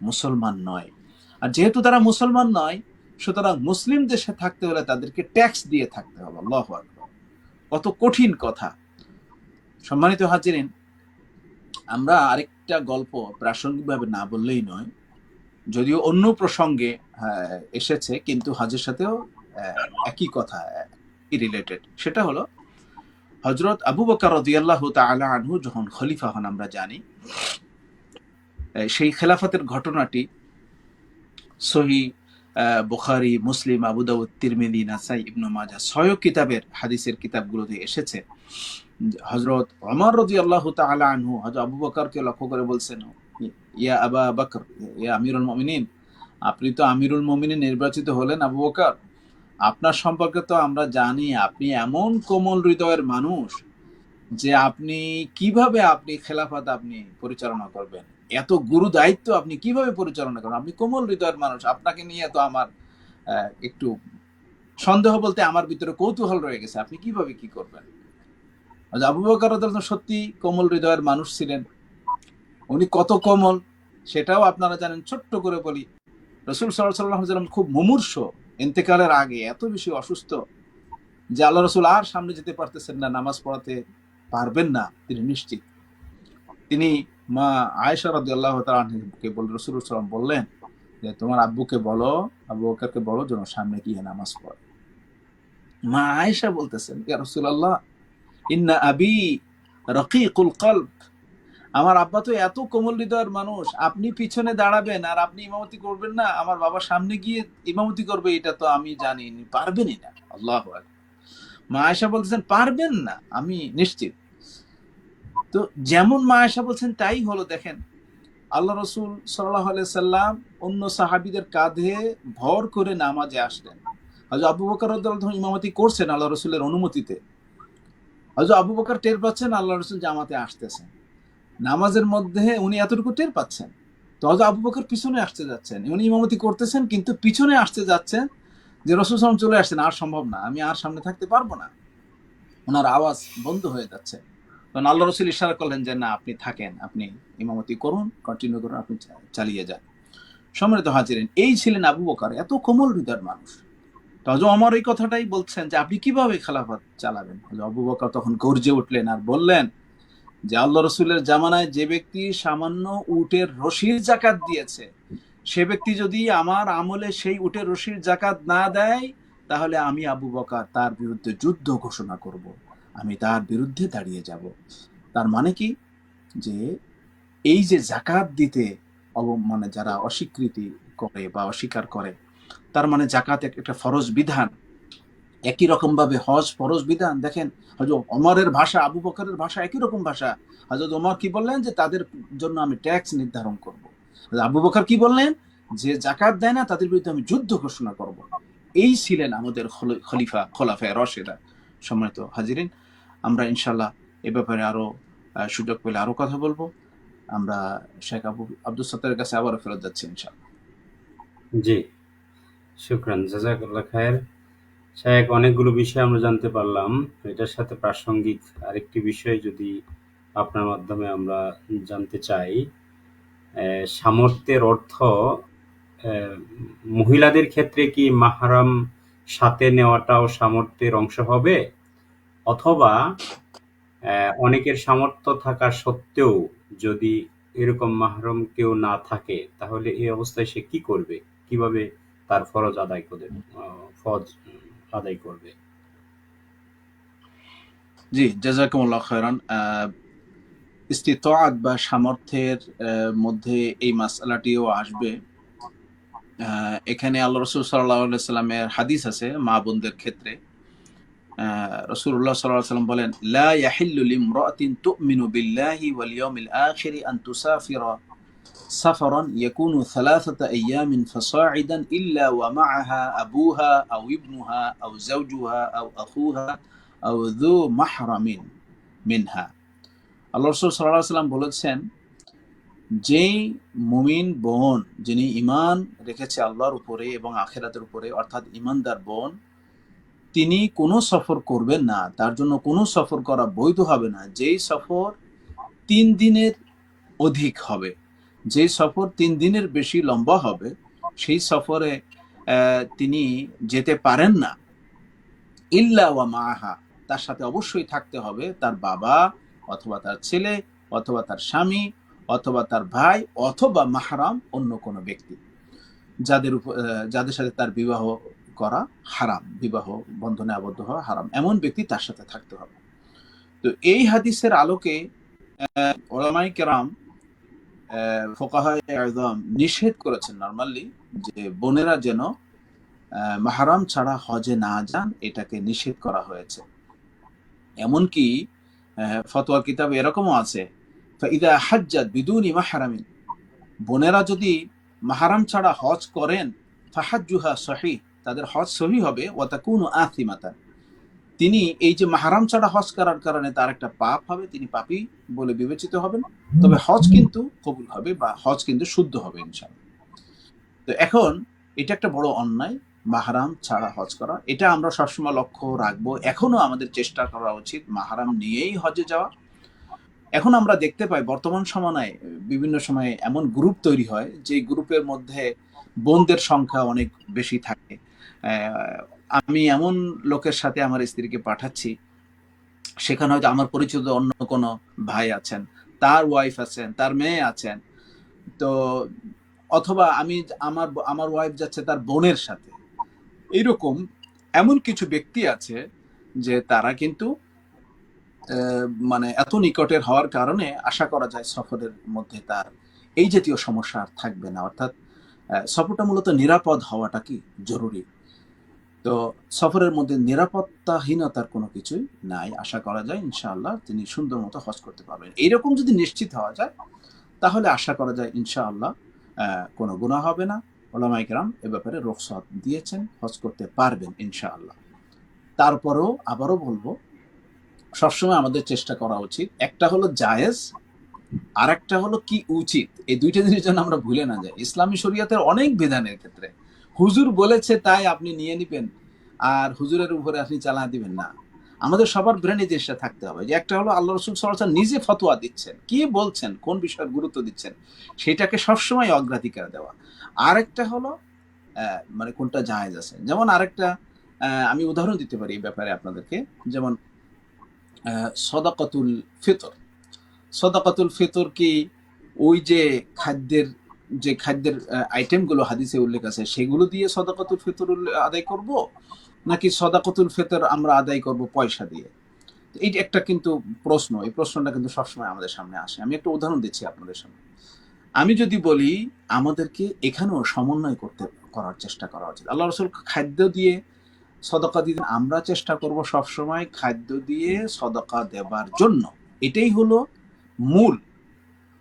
[SPEAKER 2] মুসলমান নয়। আর যেহেতু তারা মুসলমান নয়, সুতরাং মুসলিম দেশে থাকতে হলে তাদেরকে ট্যাক্স দিয়ে থাকতে হবে। আল্লাহু আকবার, কত কঠিন কথা। সম্মানিত হাজিরিন, আমরা আরেকটা গল্প প্রাসঙ্গিকভাবে না বললেই নয়, যদিও অন্য প্রসঙ্গে এসেছে, কিন্তু হজের সাথেও একই কথা রিলেটেড। সেটা হলো হযরত আবু বকর রাদিয়াল্লাহু তাআলা আনহু যখন খলিফা হন, আমরা জানি সেই খেলাফতের ঘটনাটি সহিহ বুখারী, মুসলিম, আবু দাউদ, তিরমিজি, নাসাই, ইবনে মাজাহ ৬ কিতাবের হাদিসের কিতাবগুলোতে এসেছে। হযরত ওমর রাদিয়াল্লাহু তাআলা আনহু হযরত আবু বকরকে লক্ষ্য করে বলছেন, ইয়া আবা বকর, ইয়া আমিরুল মুমিনিন, আপনি তো আমিরুল মুমিনিন নির্বাচিত হলেন আবু বকর, আপনার সম্পর্কে তো আমরা জানি আপনি এমন কোমল হৃদয়ের মানুষ যে আপনি কিভাবে আপনি খেলাফত আপনি পরিচালনা করবেন, এত গুরু দায়িত্ব আপনি কিভাবে পরিচালনা করবেন, আপনি কোমল হৃদয়ের মানুষ, আপনাকে নিয়ে তো আমার একটু সন্দেহ বলতে আমার ভিতরে কৌতূহল রয়ে গেছে, আপনি কিভাবে কি করবেন। আবু বকর রাদিয়াল্লাহু সত্যি কোমল হৃদয়ের মানুষ ছিলেন। উনি কত কোমল সেটাও আপনারা জানেন। ছোট্ট করে বলি, রাসূল সাল্লাল্লাহু আলাইহি ওয়াসাল্লাম খুব মুমূর্ষ, ইন্তেকালের আগে এত বেশি অসুস্থ যে আল্লাহ রাসূল আর সামনে যেতে পারতেছেন না, নামাজ পড়াতে পারবেন না তিনি নিশ্চিত। তিনি মা আয়েশা রাদিয়াল্লাহু তাআলা আনহাকে রাসূল সাল্লাল্লাহু আলাইহি ওয়াসাল্লাম বললেন যে তোমার আব্বুকে বলো, আবু বকরকে বলো যেন সামনে গিয়ে নামাজ পড়ে। মা আয়েশা বলতেছেন, ইয়া রাসূলুল্লাহ, ইন্না আবি রাকিকুল কলব, আমার আব্বা তো এত কোমল হৃদয়ের মানুষ, আপনি পিছনে দাঁড়াবেন আর আপনি ইমামতি করবেন না, আমার বাবা সামনে গিয়ে ইমামতি করবে, এটা তো আমি জানি পারবেনই না। আল্লাহু আকবার। মা আয়েশা বলতেছেন পারবেন না, আমি নিশ্চিত। তো যেমন মা আয়েশা বলছেন তাই হলো। দেখেন, আল্লাহ রসুল সাল্লাল্লাহু আলাইহি সাল্লাম অন্য সাহাবীদের কাঁধে ভর করে নামাজে আসলেন। হযরত আবু বকর রাদিয়াল্লাহু আনহু ইমামতি করছেন আল্লাহ রসুলের অনুমতিতে। হযরত আবু বকর টের পাচ্ছেন আল্লাহ রসুল জামাতে আসতেছেন, নামাজের মধ্যে উনি এতটুকু টের পাচ্ছেন। তো হযরত আবু বকর পিছনে আসতে যাচ্ছেন, উনি ইমামতি করতেছেন কিন্তু পিছনে আসতে যাচ্ছেন, যে রাসূল সাল্লাল্লাহু আলাইহি ওয়াসাল্লাম চলে আসছেন, আর সম্ভব না, আমি আর সামনে থাকতে পারবো না, ওনার আওয়াজ বন্ধ হয়ে যাচ্ছে। তখন আল্লাহ রসুল ইশারা করলেন যে না, আপনি থাকেন, আপনি ইমামতি করুন, কন্টিনিউ করুন, আপনি চালিয়ে যান। সম্মানিত হাজিরিন, এই ছিলেন আবু বকর, এত কোমল হৃদয়ের মানুষ। তো হযরত ওমর এই কথাটাই বলছেন যে আপনি কিভাবে খেলাফত চালাবেন। হযরত আবু বকর তখন গর্জে উঠলেন আর বললেন যে আল্লাহ রসুলের জামানায় যে ব্যক্তি সামান্য উটের রশির জাকাত দিয়েছে, সে ব্যক্তি যদি আমার আমলে সেই উটের রশির জাকাত না দেয়, তাহলে আমি আবু বকর তার বিরুদ্ধে যুদ্ধ ঘোষণা করব, আমি তার বিরুদ্ধে দাঁড়িয়ে যাব। তার মানে কি, যে এই যে জাকাত দিতে মানে যারা অস্বীকৃতি করে বা অস্বীকার করে, তার মানে জাকাত একটা ফরজ বিধান। একই রকম ভাবে হজ ফরজ বিধান। দেখেন, হযরত ওমরের ভাষা, আবু বকরের ভাষা একই রকম ভাষা। হযরত ওমর কি বললেন, যে তাদের জন্য আমি ট্যাক্স নির্ধারণ করব। আবু বকর কি বললেন, যে জাকাত দেয় না তাদের বিরুদ্ধে আমি যুদ্ধ ঘোষণা করব। এই ছিলেন আমাদের খলিফা, খোলাফায়ে রাশিদা। সম্মানিত হাজিরিন, আমরা ইনশাল্লাহ এ ব্যাপারে আরো সুযোগ পেলে আরো কথা বলবো। আমরা শেখ আব্দুল সত্তারের কাছে আবারও ফেরত যাচ্ছি ইনশাল্লাহ।
[SPEAKER 1] জি, শুকরান, জাযাকাল্লাহ খায়ের। শায়েখ, অনেকগুলো বিষয় আমরা জানতে পারলাম। এটার সাথে প্রাসঙ্গিক আরেকটি বিষয় যদি আপনার মাধ্যমে আমরা জানতে চাই, সামর্থ্যের অর্থ মহিলাদের ক্ষেত্রে কি মাহরাম সাথে নেওয়াটাও সামর্থ্যের অংশ হবে, অথবা অনেকের সামর্থ্য থাকা সত্ত্বেও যদি এরকম মাহরম কেউ না থাকে, তাহলে এই অবস্থায় সে কি করবে, কিভাবে তার ফরজ আদায় করবে?
[SPEAKER 2] জি, জাযাকুমুল্লাহ খায়রান। ইস্তিতাআত বা সামর্থ্যের মধ্যে এই মাসআলাটিও আসবে। এখানে আল্লাহ রাসূল সাল্লাল্লাহু আলাইহি ওয়াসাল্লামের হাদিস আছে মা বোনদের ক্ষেত্রে। রাসূলুল্লাহ সাল্লাল্লাহু আলাইহি ওয়াসাল্লাম বলেন, লা ইয়াহিল্লু লিমরাআতিন তু'মিনু বিল্লাহি ওয়াল ইয়াউমিল আখির আন তুসাফিরা সাফারান ইয়াকুনু সালাসাতা আইয়ামিন ফাসা'idan ইল্লা ওয়া মা'আহা আবুহা আও ইবনুহা আও যাওজুহা আও আখুহা আও যু মাহরামিন মিনহা। আল্লাহ রাসূল সাল্লাল্লাহু আলাইহি ওয়াসাল্লাম বলেছেন, যেই মুমিন বোন, যিনি ঈমান রেখেছে আল্লাহর উপরে এবং আখিরাতের উপরে, অর্থাৎ ঈমানদার বোন, তিনি কোনো সফর করবেন না, তার জন্য কোনো সফর করা বৈধ হবে না যেই সফর ৩ দিনের অধিক হবে। যেই সফর ৩ দিনের বেশি লম্বা হবে, সেই সফরে তিনি যেতে পারেন না। ইল্লা ওয়া মাআহা, তার সাথে অবশ্যই থাকতে হবে তার বাবা অথবা তার ছেলে অথবা তার স্বামী অথবা তার ভাই অথবা মাহরাম অন্য কোনো ব্যক্তি, যাদের সাথে তার বিবাহ করা হারাম, বিবাহ বন্ধনে আবদ্ধ হওয়া হারাম, এমন ব্যক্তি তার সাথে থাকতে হবে। তো এই হাদিসের আলোকে উলামায়ে কেরাম, ফুকাহায়ে আযম নিষেধ করেছেন নরমালি, যে বোনেরা যেন মাহরাম ছাড়া হজে না যান, এটাকে নিষেধ করা হয়েছে। এমনকি ফতোয়া কিতাবে এরকমও আছে, ফাইদা হাজ্জাত বিদুনি মাহরামিন, বোনেরা যদি মাহরাম ছাড়া হজ করেন, ফাহাজ্জুহা সহিহ, তাদের হজ সহিহ হবে, ওয়া তাকুনু আথিমাতান, তিনি এই যে মাহরাম ছাড়া হজ করার কারণে তার একটা পাপ হবে, তিনি পাপী বলে বিবেচিত হবেন, তবে হজ কিন্তু কবুল হবে বা হজ কিন্তু শুদ্ধ হবে ইনশাআল্লাহ। তো এখন এটা একটা বড় অন্যায়, মাহরাম ছাড়া হজ করা। এটা আমরা সবসময় লক্ষ্য রাখবো, এখনো আমাদের চেষ্টা করা উচিত মাহরাম নিয়েই হজে যাওয়া। এখন আমরা দেখতে পাই বর্তমান সময়ে বিভিন্ন সময়ে এমন গ্রুপ তৈরি হয়, যে গ্রুপের মধ্যে বোনদের সংখ্যা অনেক বেশি থাকে। আমি এমন লোকের সাথে আমার স্ত্রীকে পাঠাচ্ছি, সেখানে হয়তো আমার পরিচিত অন্য কোনো ভাই আছেন, তার ওয়াইফ আছেন, তার মেয়ে আছেন। তো অথবা আমি আমার আমার ওয়াইফ যাচ্ছে তার বোনের সাথে। এইরকম এমন কিছু ব্যক্তি আছে যে তারা কিন্তু মানে এত নিকটের হওয়ার কারণে আশা করা যায় সফরের মধ্যে তার এই জাতীয় সমস্যা আর থাকবে না। অর্থাৎ সফরটা মূলত নিরাপদ হওয়াটা কি জরুরি। তো সফরের মধ্যে নিরাপত্তাহীনতার কোনো কিছুই নাই। আশা করা যায় ইনশাআল্লাহ তিনি সুন্দর মতো হজ করতে পারবেন। এইরকম যদি নিশ্চিত হওয়া যায় তাহলে আশা করা যায় ইনশাআল্লাহ কোনো গুনাহ হবে না। ওলামায়ে কেরাম এ ব্যাপারে রুখসাত দিয়েছেন, হজ করতে পারবেন ইনশাআল্লাহ। তারপরেও আবারও বলবো, সবসময় আমাদের চেষ্টা করা উচিত, একটা হলো জায়েজ, আর একটা হলো কি উচিত। এই দুইটা জিনিস যেন আমরা ভুলে না যাই। ইসলামী শরীয়তের অনেক বিধানের ক্ষেত্রে হুজুর বলেছে তাই আপনি নিয়ে নিবেন আর হুজুরের উপরে আপনি চালা দিবেন না। আমাদের সবার ব্রেনে জিনিসটা থাকতে হবে যে একটা হলো আল্লাহ রসুল সাল্লাল্লাহু আলাইহি ওয়াসাল্লাম নিজে ফতোয়া দিচ্ছেন, কি বলছেন, কোন বিষয়ের গুরুত্ব দিচ্ছেন, সেটাকে সবসময় অগ্রাধিকার দেওয়া। আরেকটা হলো মানে কোনটা জায়েজ আছে। যেমন আরেকটা আমি উদাহরণ দিতে পারি এই ব্যাপারে আপনাদেরকে। যেমন সদাকাতুল ফিতর। সদাকাতুল ফিতর কি ওই যে খাদ্যের আইটেমগুলো হাদিসে উল্লেখ আছে সেগুলো দিয়ে সদাকাতুল ফিতর আদায় করব, নাকি সদাকাতুল ফিতর আমরা আদায় করব পয়সা দিয়ে? এই একটা কিন্তু প্রশ্ন, এই প্রশ্নটা কিন্তু সবসময় আমাদের সামনে আসে। আমি একটা উদাহরণ দিচ্ছি আপনাদের সামনে। আমি যদি বলি আমাদেরকে এখানেও সমন্বয় করার চেষ্টা করা উচিত। আল্লাহ রসুল খাদ্য দিয়ে সদকা দিতেন, আমরা চেষ্টা করব সবসময় খাদ্য দিয়ে সদকা দেবার জন্য। এটাই হলো মূল।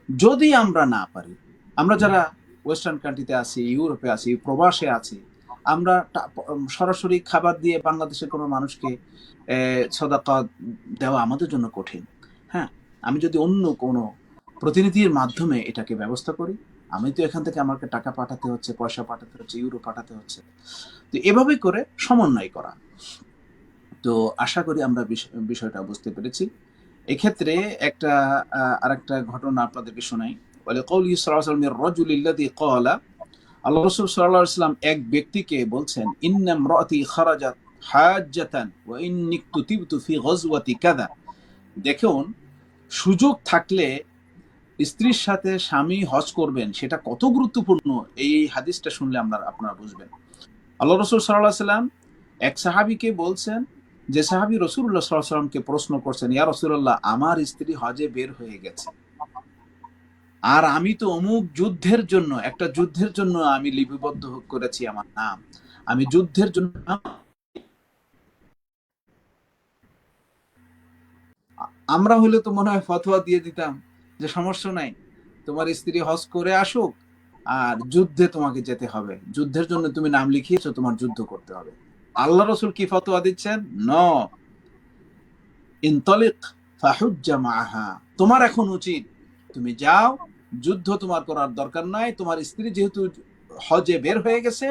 [SPEAKER 2] যদি আমরা না পারি, আমরা যারা ওয়েস্টার্ন কান্ট্রিতে আছি, ইউরোপে আছি, প্রবাসে আছি, আমরা সরাসরি খাবার দিয়ে বাংলাদেশের কোনো মানুষকে সদাকা দেওয়া আমাদের জন্য কঠিন। হ্যাঁ, আমি যদি অন্য কোনো প্রতিনিধির মাধ্যমে এটাকে ব্যবস্থা করি, আমি তো এখান থেকে আমাকে টাকা পাঠাতে হচ্ছে, পয়সা পাঠাতে হচ্ছে, ইউরো পাঠাতে হচ্ছে। তো এভাবে করে সমন্বয় করা। তো আশা করি আমরা বিষয়টা বুঝতে পেরেছি। এক্ষেত্রে একটা আরেকটা ঘটনা আপনাদেরকে শোনাই। বলে কৌলি সাল্লাল্লাহু রাজুলিল্লাযী ক্বালা, আল্লাহ রাসূল সাল্লাল্লাহু আলাইহি ওয়াসাল্লাম এক ব্যক্তিকে বলছেন, ইন্না ইমরাতি খারাজাত হাজ্জাতান ওয়া ইন্নী কুতিবতু ফি গাজওয়াতি কাযা। দেখুন, সুযোগ থাকলে স্ত্রীর সাথে স্বামী হজ করবেন, সেটা কত গুরুত্বপূর্ণ এই হাদিসটা শুনলে আপনারা বুঝবেন। আল্লাহ রসুল সাল্লাল্লাহু আলাইহি ওয়াসাল্লাম এক সাহাবীকে বলছেন, যে সাহাবী রাসূলুল্লাহ সাল্লাল্লাহু আলাইহি ওয়াসাল্লামকে প্রশ্ন করছেন, ইয়া রাসূলুল্লাহ, আমার স্ত্রী হজে বের হয়ে গেছে আর আমি তো অমুক যুদ্ধের জন্য, একটা যুদ্ধের জন্য আমি লিপিবদ্ধ করেছি আমার নাম, আমি যুদ্ধের জন্য। আমরা হলে তো মনে হয় ফতোয়া দিয়ে দিতাম যে সমস্যা নাই, তোমার স্ত্রী হজ করে আসুক আর যুদ্ধে তোমাকে যেতে হবে, যুদ্ধের জন্য তুমি নাম লিখিয়েছো, তোমার যুদ্ধ করতে হবে। আল্লাহ রসুল কি ফতোয়া দিচ্ছেন? ন ইনতলিক ফাহুজ্জা মাআহা, তোমার এখন উচিত তুমি যাও, যুদ্ধ তোমার করার দরকার নাই, তোমার স্ত্রী যেহেতু হজে বের হয়ে গেছে,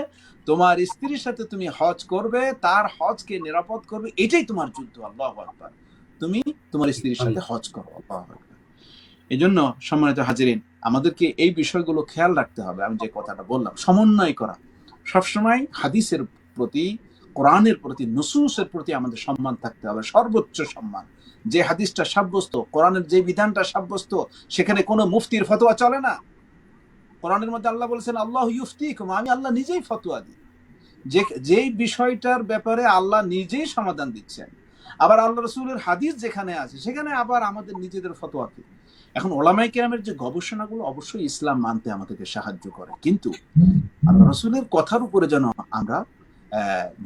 [SPEAKER 2] তোমার স্ত্রীর সাথে তুমি হজ করবে, তার হজকে নিরাপদ করবে, এটাই তোমার যুদ্ধ। আল্লাহু আকবার। তুমি তোমার স্ত্রীর সাথে হজ করো। আল্লাহু আকবার। এই জন্য সম্মানিত হাজিরিন, আমাদেরকে এই বিষয়গুলো খেয়াল রাখতে হবে। আমি যে কথাটা বললাম, সমন্বয় করা, সবসময় হাদিসের প্রতি, কোরআনের প্রতি, নুসুসের প্রতি আমাদের সম্মান থাকতে হবে, সর্বোচ্চ সম্মান। যে হাদিসটা সাব্যস্ত, কোরআনের যে বিধানটা সাব্যস্ত, সেখানে কোনো মুফতির ফতোয়া চলে না। কোরআনের মধ্যে আল্লাহ বলেছেন, আল্লাহ ইউফতিকুম, আমি আল্লাহ নিজেই ফতোয়া দিই। যেই বিষয়টার ব্যাপারে আল্লাহ নিজেই সমাধান দিচ্ছেন। আবার আল্লাহ রসুলের হাদিস যেখানে আছে সেখানে আবার আমাদের নিজেদের ফতোয়া কি। এখন ওলামায়ে কেরামের যে গবেষণাগুলো অবশ্যই ইসলাম মানতে আমাদেরকে সাহায্য করে, কিন্তু আল্লাহ রসুলের কথার উপরে যেন আমরা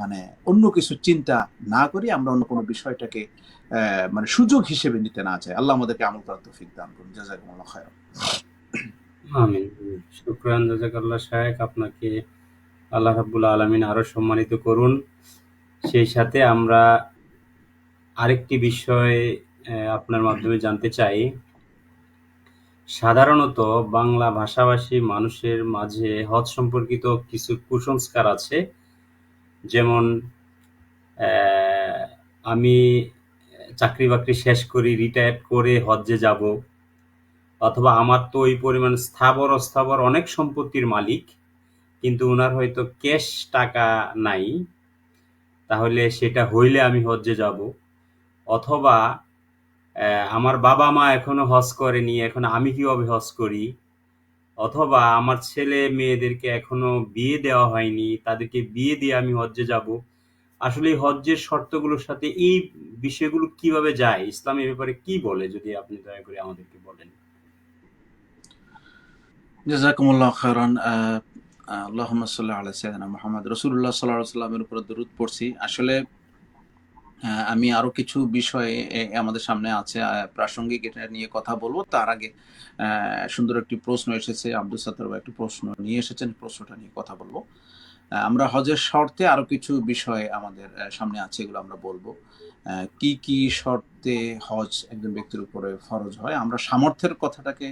[SPEAKER 2] মানে অন্য কিছু চিন্তা না করি, আমরা অন্য কোনো বিষয়টাকে মানে সুযোগ হিসেবে নিতে না চাই। আল্লাহ আমাদেরকে আমল করার তৌফিক দান করুন। জাযাকুমুল্লাহ খায়রান।
[SPEAKER 1] আমিন। শুকরান, জাযাকাল্লাহ শায়েখ, আপনাকে আল্লাহ রাব্বুল আলামিন আরো সম্মানিত করুন। সেই সাথে আমরা আরেকটি বিষয় আপনার মাধ্যমে জানতে চাই। সাধারণত বাংলা ভাষাভাষী মানুষের মাঝে হজ সম্পর্কিত কিছু কুসংস্কার আছে। যেমন আমি চাকরি বাকরি শেষ করি, রিটায়ার্ড করে হজ্জে যাব, অথবা আমার তো ওই পরিমাণ স্থাবর অস্থাবর অনেক সম্পত্তির মালিক, কিন্তু ওনার হয়তো ক্যাশ টাকা নাই, তাহলে সেটা হইলে আমি হজ্জে যাব। অথবা আমার বাবা মা এখনো হজ করেনি, এখন আমি কিভাবে হজ করি? অথবা আমার ছেলে মেয়েদেরকে এখনো বিয়ে দেওয়া হয়নি, তাদেরকে বিয়ে দিয়ে আমি হজ্জে যাব। আসলে এই হজ্জের শর্তগুলোর সাথে এই বিষয়গুলো কিভাবে যায়, ইসলাম এ ব্যাপারে কি বলে, যদি আপনি দয়া করে আমাদেরকে বলেন।
[SPEAKER 2] জাযাকুমুল্লাহ খায়রান। আল্লাহুম্মা সাল্লি আলা সাইয়্যিদিনা মুহাম্মদ। রাসূলুল্লাহ সাল্লাল্লাহু আলাইহি ওয়াসাল্লামের উপর দরুদ পড়ছি। আসলে আমি আরো কিছু বিষয় আমাদের সামনে আছে, প্রাসঙ্গিক, এটা নিয়ে কথা বলবো। তার আগে সুন্দর একটি প্রশ্ন এসেছে, আব্দুল সাত্তার ভাই একটি প্রশ্ন নিয়ে এসেছেন, প্রশ্নটা নিয়ে কথা বলবো। আমরা হজের শর্তে আরো কিছু বিষয় আমাদের সামনে আছে, এগুলো আমরা বলবো। কি কি শর্তে হজ একজন ব্যক্তির উপরে ফরজ হয়, আমরা সামর্থ্যের কথাটাকে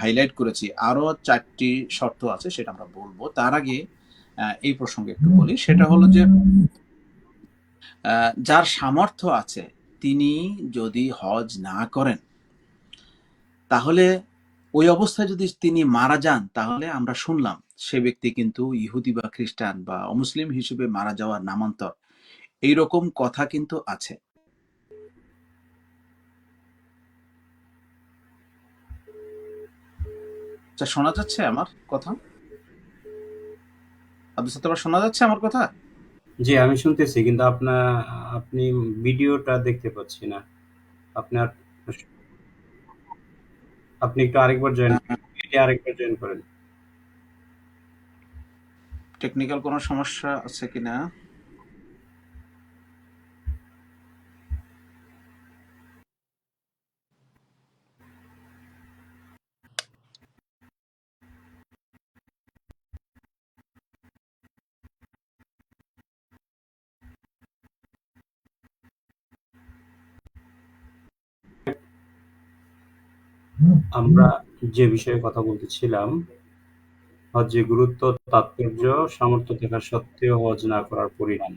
[SPEAKER 2] হাইলাইট করেছি। আরো 4টি শর্ত আছে, সেটা আমরা বলবো। তার আগে এই প্রসঙ্গে একটু বলি, সেটা হলো যে যার সামর্থ্য আছে তিনি যদি হজ না করেন, তাহলে ওই অবস্থায় যদি তিনি মারা যান, তাহলে আমরা শুনলাম সে ব্যক্তি কিন্তু ইহুদি বা খ্রিস্টান বা অমুসলিম হিসেবে মারা যাওয়ার নামান্তর, এইরকম কথা কিন্তু আছে। আচ্ছা, শোনা যাচ্ছে আমার কথা? আব্দুল সাত্তার, শোনা যাচ্ছে আমার কথা?
[SPEAKER 1] জি, আমি শুনতেছি, কিন্তু আপনি ভিডিওটা দেখতে পাচ্ছি না আপনার। আপনি একটু আরেকবার জয়েন
[SPEAKER 2] আহ,
[SPEAKER 1] করেন, এটি আরেকবার জয়েন করেন।
[SPEAKER 2] টেকনিক্যাল কোনো সমস্যা আছে কিনা?
[SPEAKER 1] আমরা যে বিষয়ে কথা বলতেছিলাম, হজ্জের গুরুত্ব, তাৎপর্য, সামর্থ্য থাকা সত্ত্বেও হজ না করার পরিণাম।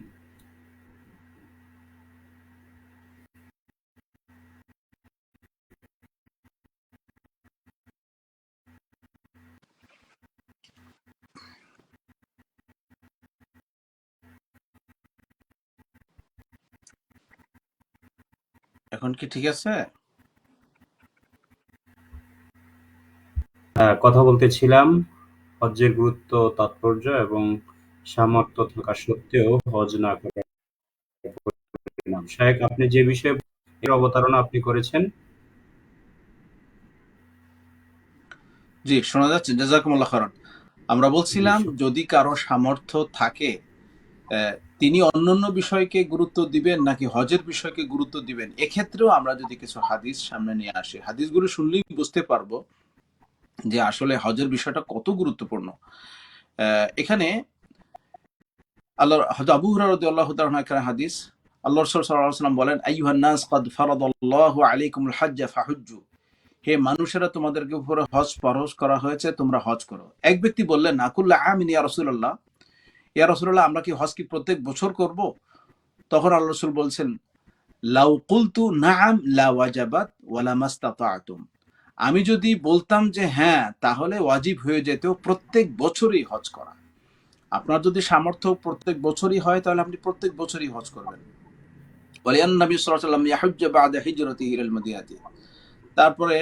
[SPEAKER 2] এখন কি ঠিক আছে?
[SPEAKER 1] কথা বলতেছিলাম হজ্জের গুরুত্ব, তাৎপর্য এবং সামর্থ্য থাকা সত্ত্বেও হজ না করার পরিণাম। শায়েখ, আপনি যে বিষয়ে এর অবতারণা আপনি করেছেন।
[SPEAKER 2] জি, শোনা যাচ্ছে। জাযাকুমুল্লাহ খাইরান। আমরা
[SPEAKER 1] জি,
[SPEAKER 2] বলছিলাম যদি কারো সামর্থ্য থাকে, তিনি অন্যান্য বিষয়কে গুরুত্ব দিবেন নাকি হজের বিষয়কে গুরুত্ব দিবেন, এক্ষেত্রেও আমরা যদি কিছু হাদিস সামনে নিয়ে আসি, হাদিসগুলো শুনলেই বুঝতে পারবো যে আসলে হজের বিষয়টা কত গুরুত্বপূর্ণ। এখানে আল্লাহ আবু হুরায়রা রাদিয়াল্লাহু তাআলা আনহু একটা হাদিস, আল্লাহ রাসূল সাল্লাল্লাহু আলাইহি ওয়াসাল্লাম বলেন, আইয়ুহান নাস ক্বাদ ফারাদাল্লাহু আলাইকুমুল হাজ্জা ফাহুজ্জু, হে মানুষেরা, তোমাদেরকে উপরে হজ ফরজ করা হয়েছে, তোমরা হজ করো। এক ব্যক্তি বললেন, আকুল্লা আমিন ইয়া রাসূলুল্লাহ, ইয়া রাসূলুল্লাহ, আমরা কি হজ কি প্রত্যেক বছর করব? তখন আল্লাহ রাসূল বলছেন, লাউ কুলতু নাআম লা ওয়াজাবাত ওয়ালা মাস্তাতা'তুম, আমি যদি বলতাম যে হ্যাঁ, তাহলে ওয়াজিব হয়ে যেত প্রত্যেক বছরই হজ করা। আপনার যদি সামর্থ্য প্রত্যেক বছরই হয়, তাহলে আপনি প্রত্যেক বছরই হজ করবেন। ওয়ালিয়ান নবী সাল্লাল্লাহু আলাইহি ওয়াসাল্লাম ইয়াহুজ্জা বা'দা হিজরাতিহি ইলাল মাদিনাতি। তারপরে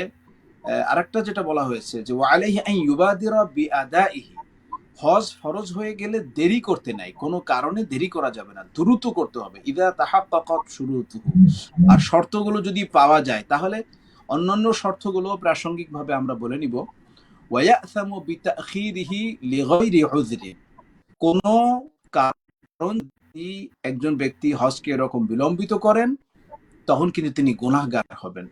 [SPEAKER 2] আরেকটা যেটা বলা হয়েছে যে ওয়া আলাইহি আন ইউবাদিরা বিআদাইহি, হজ ফরজ হয়ে গেলে দেরি করতে নাই, কোনো কারণে দেরি করা যাবে না, দ্রুত করতে হবে। ইদা তাহাক্কাকাত শুরুতুহু, আর শর্তগুলো যদি পাওয়া যায়, তাহলে অন্যান্য শর্তগুলো প্রাসঙ্গিকভাবে আমরা বলে নিব। ওয়ায়াসামু বিতাখিরিহি লিগাইরি উযরি, কোনো কারণ যদি একজন ব্যক্তি হজকে এরকম বিলম্বিত করেন, তখন কিন্তু তিনি গুনাহগার হবেন।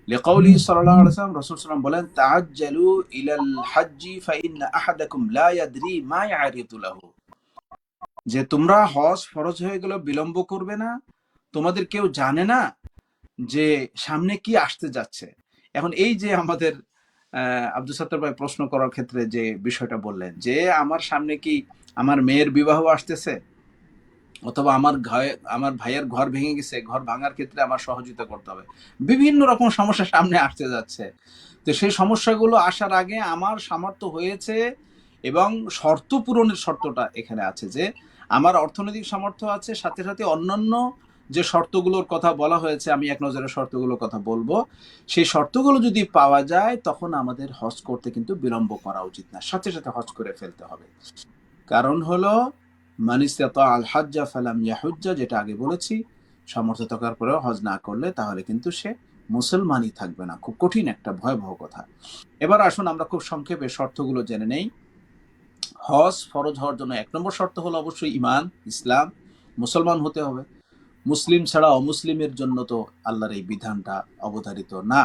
[SPEAKER 2] লিকাউলি সাল্লাল্লাহু আলাইহি ওয়াসাল্লাম, রাসূল সাল্লাল্লাহু আলাইহি ওয়াসাল্লাম বলেন, তাআজ্জালু ইলাল হাজ্জি ফাইন্না আহাদাকুম লা ইয়াদরি মা ইয়ারিদু লাহু, যে তোমরা হজ ফরজ হয়ে গেল বিলম্ব করবে না, তোমাদের কেউ জানে না যে সামনে কি আসতে যাচ্ছে। এখন এই যে আমাদের আব্দুল সাত্তার ভাই প্রশ্ন করার ক্ষেত্রে যে বিষয়টা বললেন, যে আমার সামনে কি আমার মেয়ের বিবাহ আসতেছে, অথবা আমার ভাইয়ের ঘর ভেঙে গেছে, ঘর ভাঙার ক্ষেত্রে আমার সহযোগিতা করতে হবে, বিভিন্ন রকম সমস্যা সামনে আসতে যাচ্ছে। তো সেই সমস্যাগুলো আসার আগে আমার সামর্থ্য হয়েছে, এবং শর্ত পূরণের শর্তটা এখানে আছে যে আমার অর্থনৈতিক সামর্থ্য আছে, সাথে সাথে অন্যান্য যে শর্তগুলোর কথা বলা হয়েছে, আমি এক নজরে শর্তগুলোর কথা বলবো। সেই শর্তগুলো যদি পাওয়া যায় তখন আমাদের হজ করতে কিন্তু বিলম্ব করা উচিত না, সাথে সাথে হজ করে ফেলতে হবে। কারণ হলো মান ইসতাতা আল হাজ্জা ফালাম ইয়াহুজ্জা, যেটা আগে বলেছি, সামর্থ্য থাকার পরেও হজ না করলে তাহলে কিন্তু সে মুসলমানই থাকবে না। খুব কঠিন একটা ভয়াবহ কথা। এবার আসুন আমরা খুব সংক্ষেপে শর্তগুলো জেনে নেই। হজ ফরজ হওয়ার জন্য এক নম্বর শর্ত হলো অবশ্যই ইমান, ইসলাম, মুসলমান হতে হবে। মুসলিম ছাড়া অমুসলিমের জন্য তো আল্লাহর এই বিধানটা অবধারিত না।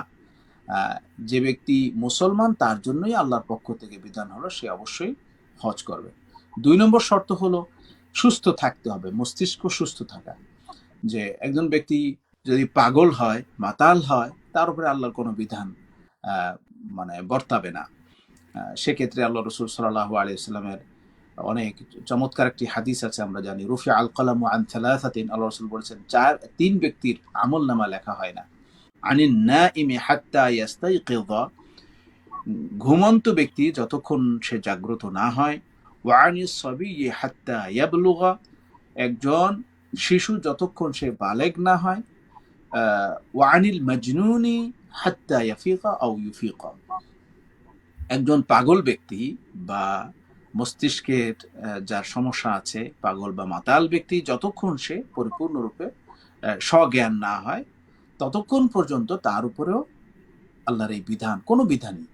[SPEAKER 2] যে ব্যক্তি মুসলমান তার জন্যই আল্লাহর পক্ষ থেকে বিধান হলো সে অবশ্যই হজ করবে। 2 নম্বর শর্ত হলো সুস্থ থাকতে হবে, মস্তিষ্ক সুস্থ থাকা। যে একজন ব্যক্তি যদি পাগল হয়, মাতাল হয়, তার উপরে আল্লাহর কোনো বিধান মানে বর্তাবে না। সেক্ষেত্রে আল্লাহ রসুল সাল্লাল্লাহু আলাইহি ওয়াসাল্লামের অনেক চমৎকার একটি হাদিস আছে, আমরা জানি রুফি আল কলাম আন থালাসাতিন, আল্লাহ রসুল বলেছেন 3 ব্যক্তির আমল নামা লেখা হয় না। আনিন নাইমি হাত্তা ইয়াস্তাইকিযা, ঘুমন্ত ব্যক্তি যতক্ষণ সে জাগ্রত না হয়, ওয়া আনিস সাবিয়্যি হাত্তা ইয়াবলুগা, একজন শিশু যতক্ষণ সে বালেগ না হয়, ওয়া আনিল মাজনুনি হাত্তা ইয়াফিকা আও ইউফিকা, একজন পাগল ব্যক্তি বা মস্তিষ্কের যার সমস্যা আছে, পাগল বা মাতাল ব্যক্তি যতক্ষণ সে পরিপূর্ণরূপে স্বজ্ঞান না হয় ততক্ষণ পর্যন্ত তার উপরেও আল্লাহর এই বিধান, কোনো বিধানই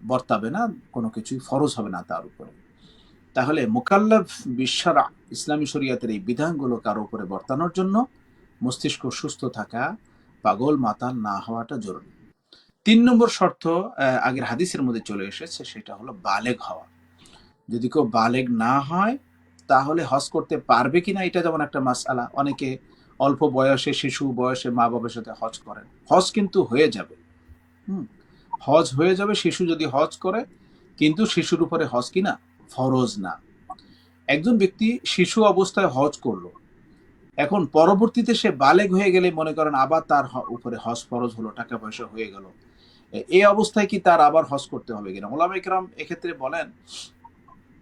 [SPEAKER 2] বর্তাবে না, কোনো কিছুই ফরজ হবে না তার উপরে। তাহলে মুকাল্লাফ বিশারা, ইসলামী শরিয়াতের এই বিধানগুলো কারো উপরে বর্তানোর জন্য মস্তিষ্ক সুস্থ থাকা, পাগল মাতাল না হওয়াটা জরুরি। 3 নম্বর শর্ত আগের হাদিসের মধ্যে চলে এসেছে, সেটা হলো বালেগ হওয়া। যদি কেউ বালেগ না হয় তাহলে হজ করতে পারবে কিনা এটা যেমন একটা মাসআলা। অনেকে অল্প বয়সে, শিশু বয়সে মা বাবার সাথে হজ করেন, হজ কিন্তু হয়ে যাবে। হজ হয়ে যাবে শিশু যদি হজ করে, কিন্তু শিশুর উপরে হজ কিনা ফরজ না। একজন ব্যক্তি শিশু অবস্থায় হজ করলো, এখন পরবর্তীতে সে বালেগ হয়ে গেলে মনে করেন আবার তার উপরে হজ ফরজ হলো, টাকা পয়সা হয়ে গেল, এই অবস্থায় কি তার আবার হজ করতে হবে কিনা? উলামা ইকরাম এক্ষেত্রে বলেন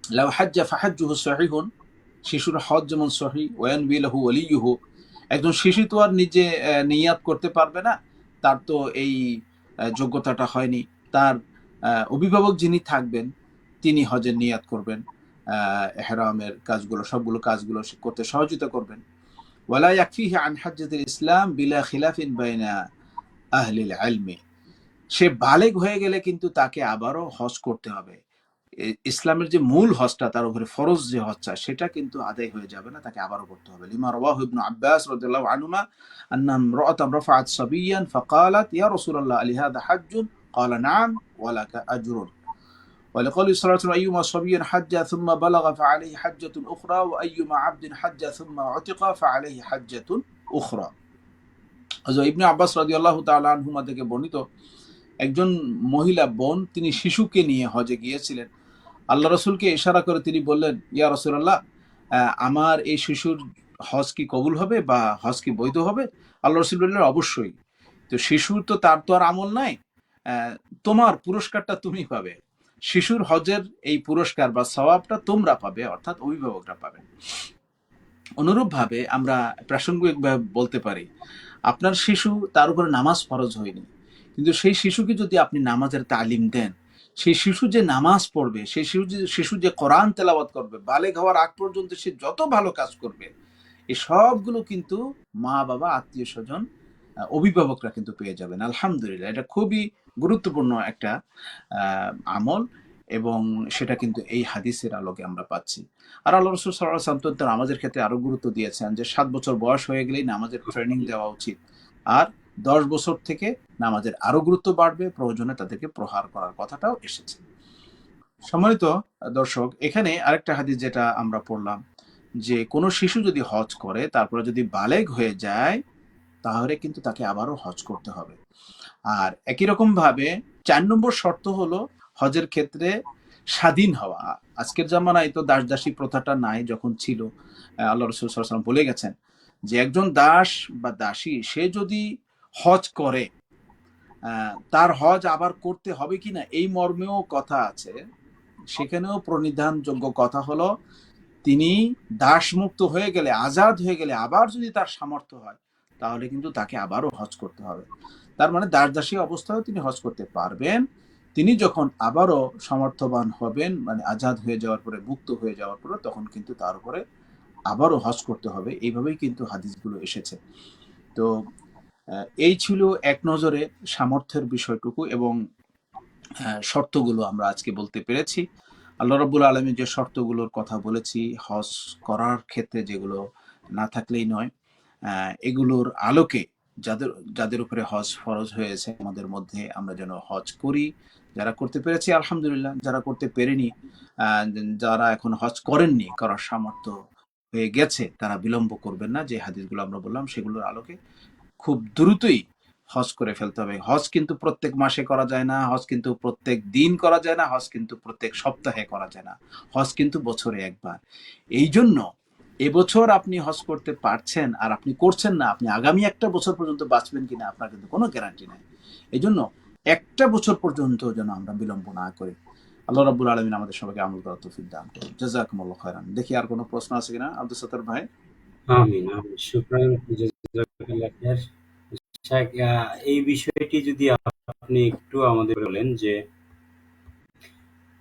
[SPEAKER 2] লাউ হাজ্জা ফাহাজ্জুহু সহিহুন, শিশুর হজ যেমন সহি, ওয়ানবি লাহু ওয়ালিয়ুহু, একজন শিশু তো আর নিজে নিয়াত করতে পারবে না, তার তো এই যোগ্যতাটা হয়নি। তার অভিভাবক যিনি থাকবেন তিনি হজের নিয়াত করবেন, ইহরামের কাজগুলো, সবগুলো কাজগুলো করতে সহযোগিতা করবেন। ওয়ালা ইয়াকফিহি আন হাজ্জাতিল ইসলাম বিলা খিলাফিন বাইনা আহলিল ইলমি, সে বালেগ হয়ে গেলে কিন্তু তাকে আবারও হজ করতে হবে। ইসলামের যে মূল হজটা, তার উপরে ফরজ যে হজটা, সেটা কিন্তু আদায় হয়ে যাবে না, তাকে আবারও করতে হবে। লিমা রাওয়াহু ইবনু আব্বাস রাদিয়াল্লাহু আনহুমা আন্না ইমরাআতান রাফাআত সাবিয়্যান ফাকালাত ইয়া রাসূলুল্লাহ আলি হাযা হাজ্জুন ক্বালা না'আম ওয়া লাকা আজরুন ওয়া লিকাউলি সাল্লাল্লাহু আলাইহি ওয়া সাল্লাম আইয়ুমা সাবিয়্যিন হাজ্জা সুম্মা বালাগা ফাআলাইহি হাজ্জাতুন উখরা ওয়া আইয়ুমা আবদিন হাজ্জা সুম্মা উতিকা ফাআলাইহি হাজ্জাতুন উখরা। হযরত ইবনে আব্বাস রাদিয়াল্লাহু তাআলা আনহুমা থেকে বর্ণিত, একজন মহিলা বোন তিনি শিশুকে নিয়ে হজে গিয়েছিলেন। আল্লাহ রসুলকে ইশারা করে তিনি বললেন, ইয়া রাসূলুল্লাহ, আমার এই শিশুর হজ কি কবুল হবে বা হজ কি বৈধ হবে? আল্লাহ রসুল বললেন অবশ্যই। তো শিশু তো, তার তো আর আমল নাই, তোমার পুরস্কারটা তুমি পাবে, শিশুর হজের এই পুরস্কার বা সওয়াবটা তোমরা পাবে, অর্থাৎ অভিভাবকরা পাবে। অনুরূপভাবে আমরা প্রাসঙ্গিকভাবে বলতে পারি, আপনার শিশু, তার উপরে নামাজ ফরজ হয়নি, কিন্তু সেই শিশুকে যদি আপনি নামাজের তালিম দেন, সেই শিশু যে নামাজ পড়বে, সেই শিশু যে কোরআন তেলাওয়াত করবে, বালেগ হওয়ার আগ পর্যন্ত সে যত ভালো কাজ করবে, এই সবগুলো কিন্তু মা বাবা, আত্মীয় স্বজন, অভিভাবকরা কিন্তু পেয়ে যাবেন। আলহামদুলিল্লাহ, এটা খুবই গুরুত্বপূর্ণ একটা আমল, এবং সেটা কিন্তু এই হাদিসের আলোকে আমরা পাচ্ছি। আর আল্লাহ রসুল সাল্লাল্লাহু আলাইহি ওয়াসাল্লাম তো নামাজের ক্ষেত্রে আরো গুরুত্ব দিয়েছেন যে 7 বছর বয়স হয়ে গেলেই নামাজের ট্রেনিং দেওয়া উচিত, আর 10 বছর থেকে নামাজের আরো গুরুত্ব বাড়বে, প্রয়োজনে তাদেরকে প্রহার করার কথাটাও এসেছে। সম্মানিত দর্শক, এখানে আরেকটা হাদিস যেটা আমরা পড়লাম, যে কোনো শিশু যদি হজ করে তারপরে যদি বালেগ হয়ে যায় তাহলে কিন্তু তাকে আবারও হজ করতে হবে। আর একই রকম ভাবে 4 নম্বর শর্ত হলো হজের ক্ষেত্রে স্বাধীন হওয়া। আজকের জামানায় তো দাস দাসী প্রথাটা নাই, যখন ছিল আল্লাহ রসুল সাল্লাল্লাহু আলাইহি ওয়াসাল্লাম বলে গেছেন যে একজন দাস বা দাসী সে যদি হজ করে, তার হজ আবার করতে হবে কিনা এই মর্মেও কথা আছে। সেখানেও প্রণিধানযোগ্য কথা হলো তিনি দাসমুক্ত হয়ে গেলে, আজাদ হয়ে গেলে, আবার যদি তার সামর্থ্য হয়, তাহলে কিন্তু তাকে আবারও হজ করতে হবে। তার মানে দাসদাসী অবস্থায়ও তিনি হজ করতে পারবেন। তিনি যখন আবারও সমর্থবান হবেন, মানে আজাদ হয়ে যাওয়ার পরে, মুক্ত হয়ে যাওয়ার পরে, তখন কিন্তু তার উপরে আবারও হজ করতে হবে। এইভাবেই কিন্তু হাদিসগুলো এসেছে। তো এই ছিল এক নজরে সামর্থ্যের বিষয়টুকু এবং শর্তগুলো আমরা আজকে বলতে পেরেছি। আল্লাহ রাব্বুল আলামিন যে শর্তগুলোর কথা বলেছি হজ করার ক্ষেত্রে, যেগুলো না থাকলেই নয়, এগুলোর আলোকে যাদের যাদের উপরে হজ ফরজ হয়েছে আমাদের মধ্যে, আমরা যেন হজ করি। যারা করতে পেরেছি আলহামদুলিল্লাহ, যারা করতে পেরেনি, যারা এখন হজ করেননি, করার সামর্থ্য হয়ে গেছে, তারা বিলম্ব করবেন না। যে হাদিসগুলো আমরা বললাম সেগুলোর আলোকে খুব দ্রুতই হজ করে ফেলতে হবে। হজ কিন্তু প্রত্যেক মাসে করা যায় না, হজ কিন্তু প্রত্যেক দিন করা যায় না, হজ কিন্তু প্রত্যেক সপ্তাহে করা যায় না, হজ কিন্তু বছরে একবার। এই জন্য এবছর আপনি হজ করতে পারছেন আর আপনি করছেন না, আপনি আগামী একটা বছর পর্যন্ত বাঁচবেন কিনা আপনার কিন্তু কোনো গ্যারান্টি নেই। এই জন্য একটা বছর পর্যন্ত যেন আমরা বিলম্ব না করি। আল্লাহ রাব্বুল আলামিন আমাদের সবাইকে আমল করার তৌফিক দান করুন। জাযাকুমুল্লাহু খাইরান। দেখি আর কোনো প্রশ্ন আছে কিনা আব্দুল সাত্তার ভাই?
[SPEAKER 1] আমিন, আমিন। শুকরান, জাযাকাল্লাহ খাইর। শাক, এই বিষয়টি যদি আপনি একটু আমাদের বলেন যে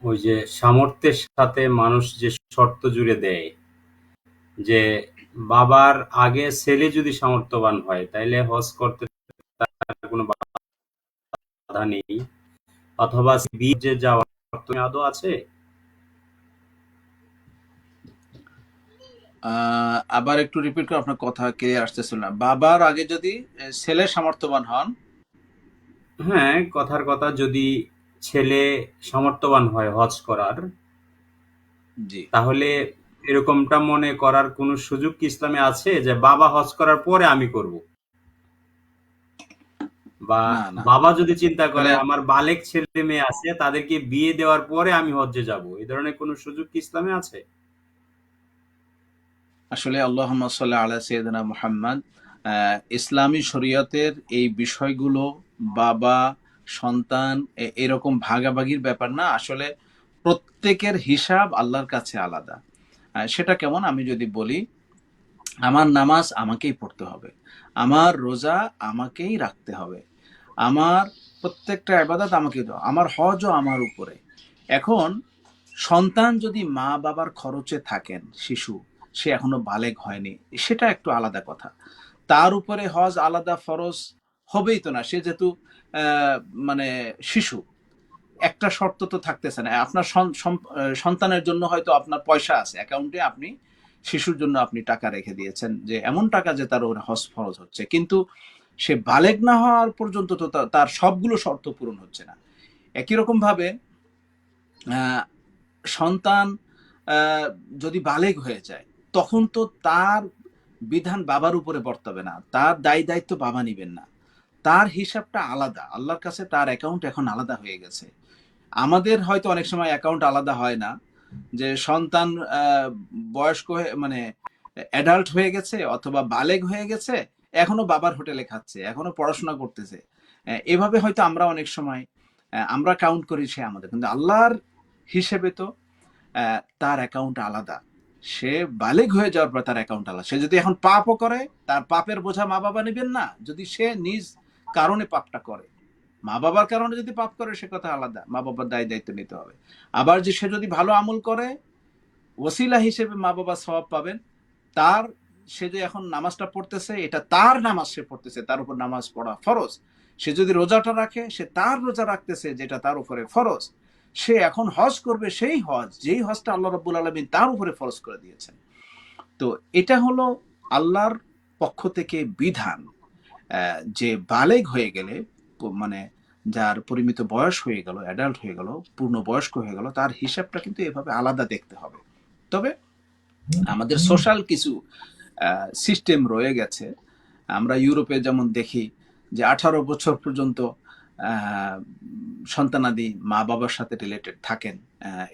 [SPEAKER 1] ওই যে সামর্থ্যের সাথে মানুষ যে শর্ত জুড়ে দেয় যে বাবার আগে ছেলে যদি সামর্থ্যবান হয় তাইলে হজ করতে তার কোনো বাধা নেই, অথবা বিয়ে যে যাওয়ার শর্ত আদৌ আছে?
[SPEAKER 2] আবার একটু রিপিট করে, আপনার কথা ক্লিয়ার আসতেছিল না। বাবার আগে যদি ছেলে সামর্থ্যবান হন।
[SPEAKER 1] হ্যাঁ, কথার কথা, যদি ছেলে সামর্থ্যবান হয় হজ করার,
[SPEAKER 2] জি।
[SPEAKER 1] তাহলে এরকমটা মনে করার কোনো সুযোগ কি ইসলামে আছে যে বাবা হজ করার পরে আমি করব? বা
[SPEAKER 2] না, না।
[SPEAKER 1] বাবা যদি চিন্তা করে
[SPEAKER 2] তাহলে
[SPEAKER 1] আমার বালেক ছেলে মেয়ে আছে তাদেরকে বিয়ে দেওয়ার পরে আমি হজ্জে যাব, এই ধরনের কোনো সুযোগ কি ইসলামে আছে?
[SPEAKER 2] আসলে আল্লাহুম্মা সাল্লি আলা সাইয়্যিদিনা মুহাম্মদ, ইসলামী শরীয়তের এই বিষয়গুলো বাবা সন্তান এরকম ভাগাভাগির ব্যাপার না। আসলে প্রত্যেকের হিসাব আল্লাহর কাছে আলাদা। সেটা কেমন আমি যদি বলি, আমার নামাজ আমাকেই পড়তে হবে, আমার রোজা আমাকেই রাখতে হবে, আমার প্রত্যেকটা ইবাদত আমাকেই দেওয়া, আমার হজও আমার উপরে। এখন সন্তান যদি মা বাবার খরচে থাকেন, শিশু, সে এখনো বালেগ হয়নি, সেটা একটু আলাদা কথা। তার উপরে হজ আলাদা ফরজ হবেই তো না, সে যেহেতু আহ, মানে শিশু। একটা শর্ত তো থাকতেছে না, আপনার সন্তানের জন্য হয়তো আপনার পয়সা আছে অ্যাকাউন্টে, আপনি শিশুর জন্য আপনি টাকা রেখে দিয়েছেন, যে এমন টাকা যে তার ওর হজ ফরজ হচ্ছে, কিন্তু সে বালেগ না হওয়ার পর্যন্ত তো তার সবগুলো শর্ত পূরণ হচ্ছে না। একই রকম ভাবে আহ, সন্তান আহ, যদি বালেগ হয়ে যায়, তখন তো তার বিধান বাবার উপরে বর্তাবে না, তার দায় দায়িত্ব বাবা নিবেন না, তার হিসাবটা আলাদা আল্লাহর কাছে, তার অ্যাকাউন্ট এখন আলাদা হয়ে গেছে। আমাদের হয়তো অনেক সময় অ্যাকাউন্ট আলাদা হয় না, যে সন্তান বয়স্ক হয়ে, মানে অ্যাডাল্ট হয়ে গেছে অথবা বালেগ হয়ে গেছে, এখনো বাবার হোটেলে খাচ্ছে, এখনো পড়াশোনা করতেছে, এভাবে হয়তো আমরা অনেক সময় আমরা কাউন্ট করি সে আমাদের, কিন্তু আল্লাহর হিসেবে তো তার অ্যাকাউন্ট আলাদা। সে বালেগ হয়ে যাওয়ার পর তার অ্যাকাউন্ট আলাদা। সে যদি এখন পাপও করে, তার পাপের বোঝা মা বাবা নেবেন না। যদি সে নিজ কারণে পাপটা করে, মা বাবার কারণে যদি পাপ করে, সে কথা আলাদা, মা বাবার দায় দায়িত্ব নিতে হবে। আবার যে সে যদি ভালো আমল করে, ওসিলা হিসেবে মা বাবা সওয়াব পাবেন। তার, সে যে এখন নামাজটা পড়তেছে, এটা তার নামাজ, সে পড়তেছে, তার উপর নামাজ পড়া ফরজ। সে যদি রোজাটা রাখে, সে তার রোজা রাখতেছে, যেটা তার উপরে ফরজ। সে এখন হজ করবে, সেই হজ, যেই হজটা আল্লাহ রাব্বুল আলামিন তার উপরে ফরজ করে দিয়েছেন। তো এটা হলো আল্লাহর পক্ষ থেকে বিধান। যে বালেগ হয়ে গেলে, মানে যার পরিমিত বয়স হয়ে গেল, অ্যাডাল্ট হয়ে গেল, পূর্ণ বয়স্ক হয়ে গেল, তার হিসাবটা কিন্তু এভাবে আলাদা দেখতে হবে। তবে আমাদের সোশ্যাল কিছু সিস্টেম রয়ে গেছে। আমরা ইউরোপে যেমন দেখি যে 18 বছর পর্যন্ত আহ, সন্তানাদি মা বাবার সাথে রিলেটেড থাকেন।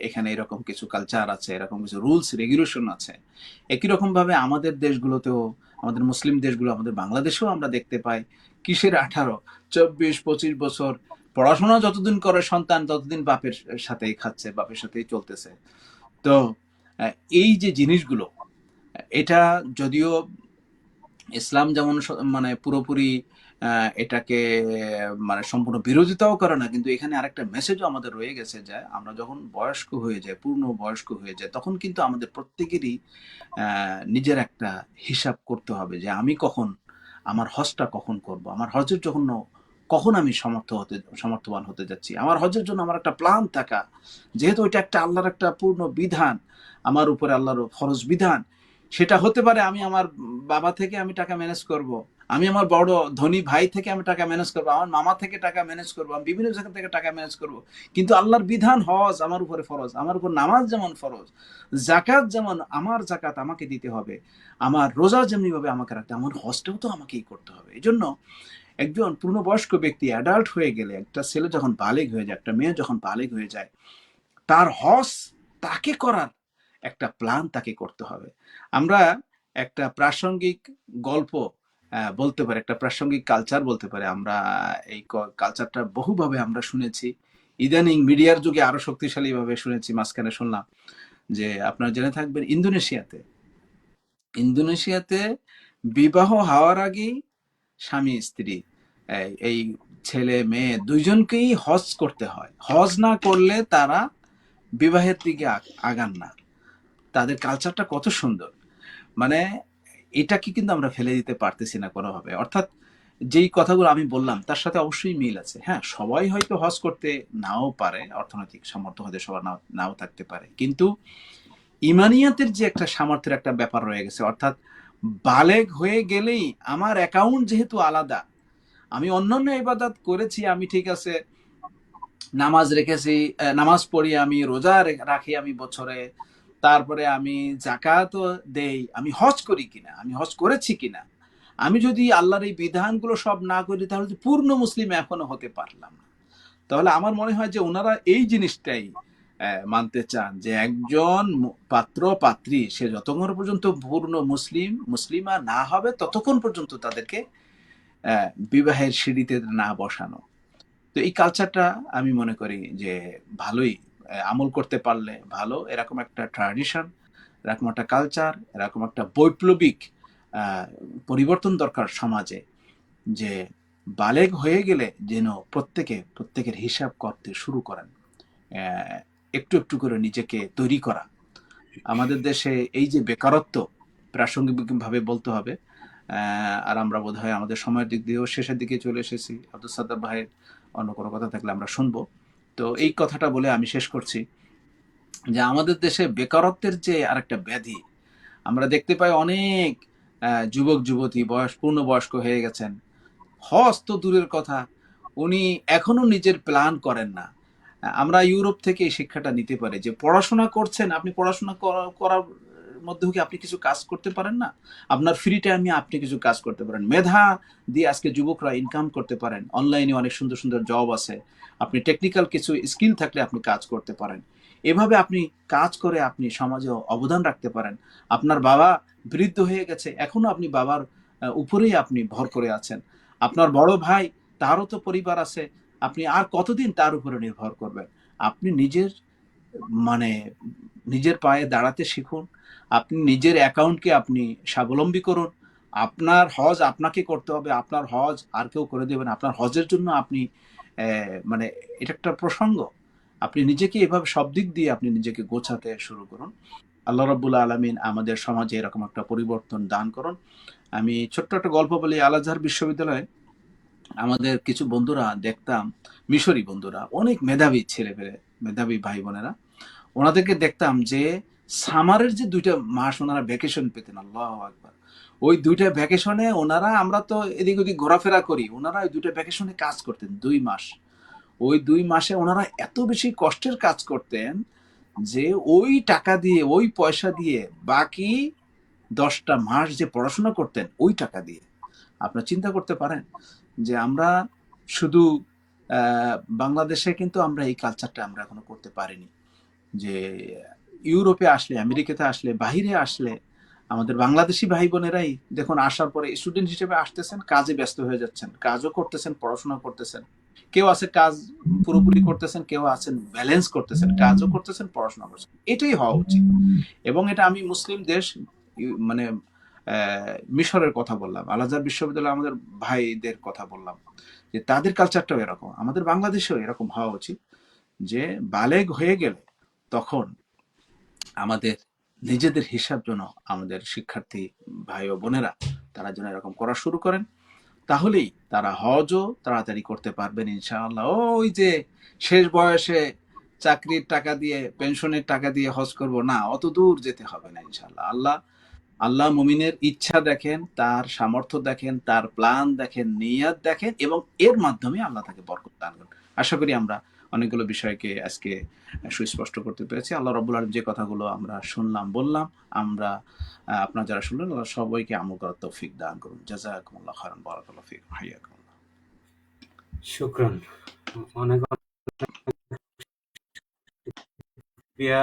[SPEAKER 2] এখানে এরকম কিছু কালচার আছে, এরকম কিছু রুলস রেগুলেশন আছে। একই রকম ভাবে আমাদের দেশগুলোতেও, আমাদের মুসলিম দেশগুলো, আমাদের বাংলাদেশেও আমরা দেখতে পাই, কিসের 18, 24, 25 বছর পড়াশোনা যতদিন করে সন্তান, ততদিন বাপের সাথেই খাচ্ছে, বাপের সাথেই চলতেছে। তো এই যে জিনিসগুলো, এটা যদিও ইসলাম যেমন মানে পুরোপুরি এটাকে মানে সম্পূর্ণ বিরোধিতাও করে না, কিন্তু এখানে আরেকটা মেসেজও আমাদের রয়ে গেছে যে আমরা যখন বয়স্ক হয়ে যাই, পূর্ণ বয়স্ক হয়ে যায়, তখন কিন্তু আমাদের প্রত্যেকেরই নিজের একটা হিসাব করতে হবে যে আমি কখন আমার হজটা কখন করব, আমার হজের জন্য কখন আমি সমর্থবান হতে যাচ্ছি। আমার হজের জন্য আমার একটা প্ল্যান থাকা, যেহেতু এটা একটা আল্লাহর একটা পূর্ণ বিধান, আমার উপরে আল্লাহর ফরজ বিধান। সেটা হতে পারে আমি আমার বাবা থেকে আমি টাকা ম্যানেজ করব, আমি আমার বড় ধনী ভাই থেকে আমি টাকা ম্যানেজ করবো, আমার মামা থেকে টাকা ম্যানেজ করবো, আমি বিভিন্ন জায়গা থেকে টাকা ম্যানেজ করব। কিন্তু আল্লাহর বিধান হজ আমার উপরে ফরজ, আমার উপর নামাজ যেমন ফরজ, জাকাত যেমন আমার জাকাত আমাকে দিতে হবে, আমার রোজা যেমনি ভাবে আমাকে রাখতে, আমার হজটাও তো আমাকেই করতে হবে। এই জন্য একজন পূর্ণবয়স্ক ব্যক্তি অ্যাডাল্ট হয়ে গেলে, একটা ছেলে যখন বালেগ হয়ে যায়, একটা মেয়ে যখন বালেগ হয়ে যায়, তার হজ তাকে করার একটা প্ল্যান তাকে করতে হবে। আমরা একটা প্রাসঙ্গিক গল্প বলতে পারি, একটা প্রাসঙ্গিক কালচার বলতে পারি। আমরা এই কালচারটা বহুভাবে আমরা শুনেছি, ইদানিং মিডিয়ার যুগে আরো শক্তিশালী ভাবে শুনেছি। মাঝখানে শুনলাম যে আপনারা জেনে থাকবেন, ইন্দোনেশিয়াতে ইন্দোনেশিয়াতে বিবাহ হওয়ার আগেই স্বামী স্ত্রী, এই ছেলে মেয়ে দুইজনকেই হজ করতে হয়। হজ না করলে তারা বিবাহের দিকে আগান না। তাদের কালচারটা কত সুন্দর! মানে এটাকে কিন্তু আমরা ফেলে দিতে পারতেছি না কোনোভাবে। অর্থাৎ যেই কথাগুলো আমি বললাম তার সাথে অবশ্যই মিল আছে। হ্যাঁ, সবাই হয়তো হজ করতে নাও পারে, অর্থনৈতিক সামর্থ্য হয়তো সবার নাও থাকতে পারে, কিন্তু ইমানিয়াতের যে একটা সামর্থ্যের একটা ব্যাপার রয়ে গেছে। অর্থাৎ বালেগ হয়ে গেলেই আমার অ্যাকাউন্ট যেহেতু আলাদা, আমি অন্যান্য ইবাদত করেছি, আমি ঠিক আছে নামাজ রেখেছি, নামাজ পড়ি, আমি রোজা রাখি আমি বছরে, তারপরে আমি জাকাতও দেই, আমি হজ করি কিনা, আমি হজ করেছি কিনা, আমি যদি আল্লাহর এই বিধানগুলো সব না করি, তাহলে তো পূর্ণ মুসলিম এখনো হতে পারলাম না। তাহলে আমার মনে হয় যে ওনারা এই জিনিসটাই মানতে চান যে একজন পাত্র পাত্রী সে যতক্ষণ পর্যন্ত পূর্ণ মুসলিমা না হবে, ততক্ষণ পর্যন্ত তাদেরকে বিবাহের সিঁড়িতে না বসানো। তো এই কালচারটা আমি মনে করি যে ভালোই, আমল করতে পারলে ভালো। এরকম একটা ট্র্যাডিশন, এরকম একটা কালচার, এরকম একটা বৈপ্লবিক পরিবর্তন দরকার সমাজে, যে বালেগ হয়ে গেলে যেন প্রত্যেকের হিসাব করতে শুরু করেন, একটু একটু করে নিজেকে তৈরি করা। আমাদের দেশে এই যে বেকারত্ব, প্রাসঙ্গিকভাবে বলতে হবে, আর আমরা বোধ হয় আমাদের সময়ের দিক দিয়েও শেষের দিকে চলে এসেছি। আব্দুল সাদ্দার ভাইয়ের অন্য কোনো কথা থাকলে আমরা শুনবো। তো এই কথাটা বলে আমি শেষ করছি যে আমাদের দেশে বেকারত্বের যে আরেকটা ব্যাধি আমরা দেখতে পাই। অনেক যুবক যুবতী পূর্ণবয়স্ক হয়ে গেছেন, হজ তো দূরের কথা, উনি এখনো নিজের প্ল্যান করেন না। আমরা ইউরোপ থেকে এই শিক্ষাটা নিতে পারি যে পড়াশোনা করছেন, আপনি পড়াশোনা করার মধ্যেও কি আপনি কিছু কাজ করতে পারেন না? আপনার ফ্রি টাইমে আপনি কিছু কাজ করতে পারেন, মেধা দিয়ে আজকে যুবকরা ইনকাম করতে পারেন, অনলাইনে অনেক সুন্দর সুন্দর জব আছে, আপনি টেকনিক্যাল কিছু স্কিল থাকলে আপনি কাজ করতে পারেন। এভাবে আপনি কাজ করে আপনি সমাজে অবদান রাখতে পারেন। আপনার বাবা বৃদ্ধ হয়ে গেছে, এখনো আপনি বাবার উপরেই আপনি ভর করে আছেন। আপনার বড় ভাই, তারও তো পরিবার আছে, আপনি আর কতদিন তার উপরে নির্ভর করবেন? আপনি মানে নিজের পায়ে দাঁড়াতে শিখুন, আপনি নিজের অ্যাকাউন্টকে আপনি স্বাবলম্বী করুন। আপনার হজ আপনাকে করতে হবে, আপনার হজ আর কেউ করে দেবেন। আপনার হজের জন্য আপনি মানে এটা একটা প্রসঙ্গ, আপনি নিজেকে এভাবে সব দিক দিয়ে আপনি নিজেকে গোছাতে শুরু করুন। আল্লাহ রাব্বুল আলামিন আমাদের সমাজে এরকম একটা পরিবর্তন দান করুন। আমি ছোট্ট একটা গল্প বলি। আল আজহার বিশ্ববিদ্যালয়ে আমাদের কিছু বন্ধুরা দেখতাম, মিশরি বন্ধুরা, অনেক মেধাবী ছেলেপেলে, মেধাবী ভাই বোনেরা, ওনাদেরকে দেখতাম যে সামারের যে 2টা মাস ওনারা ভ্যাকেশন পেতেন, আল্লাহু আকবার, ওই 2টা ভ্যাকেশনে ওনারা, আমরা তো এদিক ওদিক ঘোরাফেরা করি, ওনারা ওই 2টা ভ্যাকেশনে কাজ করতেন 2 মাস। ওই 2 মাসে ওনারা এত বেশি কষ্টের কাজ করতেন যে ওই টাকা দিয়ে, ওই পয়সা দিয়ে বাকি 10টা মাস যে পড়াশোনা করতেন ওই টাকা দিয়ে। আপনারা চিন্তা করতে পারেন যে আমরা শুধু বাংলাদেশে কিন্তু আমরা এই কালচারটা আমরা এখনো করতে পারিনি। যে ইউরোপে আসলে, আমেরিকাতে আসলে, বাহিরে আসলে আমাদের বাংলাদেশি ভাই বোনেরাই দেখুন আসার পরে স্টুডেন্ট হিসেবে আসতেছেন, কাজে ব্যস্ত হয়ে যাচ্ছেন, কাজও করতেছেন, পড়াশোনা করতেছেন। কেউ আছে কাজ পুরোপুরি করতেছেন, কেউ আছেন ব্যালেন্স করতেছেন, কাজও করতেছেন, পড়াশোনা করছেন। এটাই হওয়া উচিত। এবং এটা আমি মুসলিম দেশ মানে মিশরের কথা বললাম, আল আজহার বিশ্ববিদ্যালয় আমাদের ভাইদের কথা বললাম, যে তাদের কালচারটাও এরকম। আমাদের বাংলাদেশেও এরকম হওয়া উচিত যে বালেগ হয়ে গেলে তখন আমাদের নিজেদের হিসাব যেন আমাদের শিক্ষার্থী ভাই ও বোনেরা তারা যেন এরকম করা শুরু করেন, তাহলেই তারা হজও তাড়াতাড়ি করতে পারবেন ইনশাআল্লাহ। ওই যে শেষ বয়সে চাকরির টাকা দিয়ে, পেনশনের টাকা দিয়ে হজ করব না, অত দূর যেতে হবে না ইনশাআল্লাহ। আল্লাহ আল্লাহ মুমিনের ইচ্ছা দেখেন, তার সামর্থ্য দেখেন, তার প্ল্যান দেখেন, নিয়াত দেখেন, এবং এর মাধ্যমে আল্লাহ তাকে বরকত দান করেন। আশা করি আমরা অনেকগুলো বিষয়কে আজকে সুস্পষ্ট করতে পেরেছি। আল্লাহ রাব্বুল আলামিন যে কথাগুলো আমরা শুনলাম বললাম, আমরা আপনারা যারা শুনলেন, আল্লাহ সবাইকে আমল করার তৌফিক দান করুন। জাযাকুমুল্লাহ খাইরান, বারাকাল্লাহু ফিকুম, হাইয়াকুমুল্লাহ।
[SPEAKER 1] শুকরান। অনেক শুকরিয়া।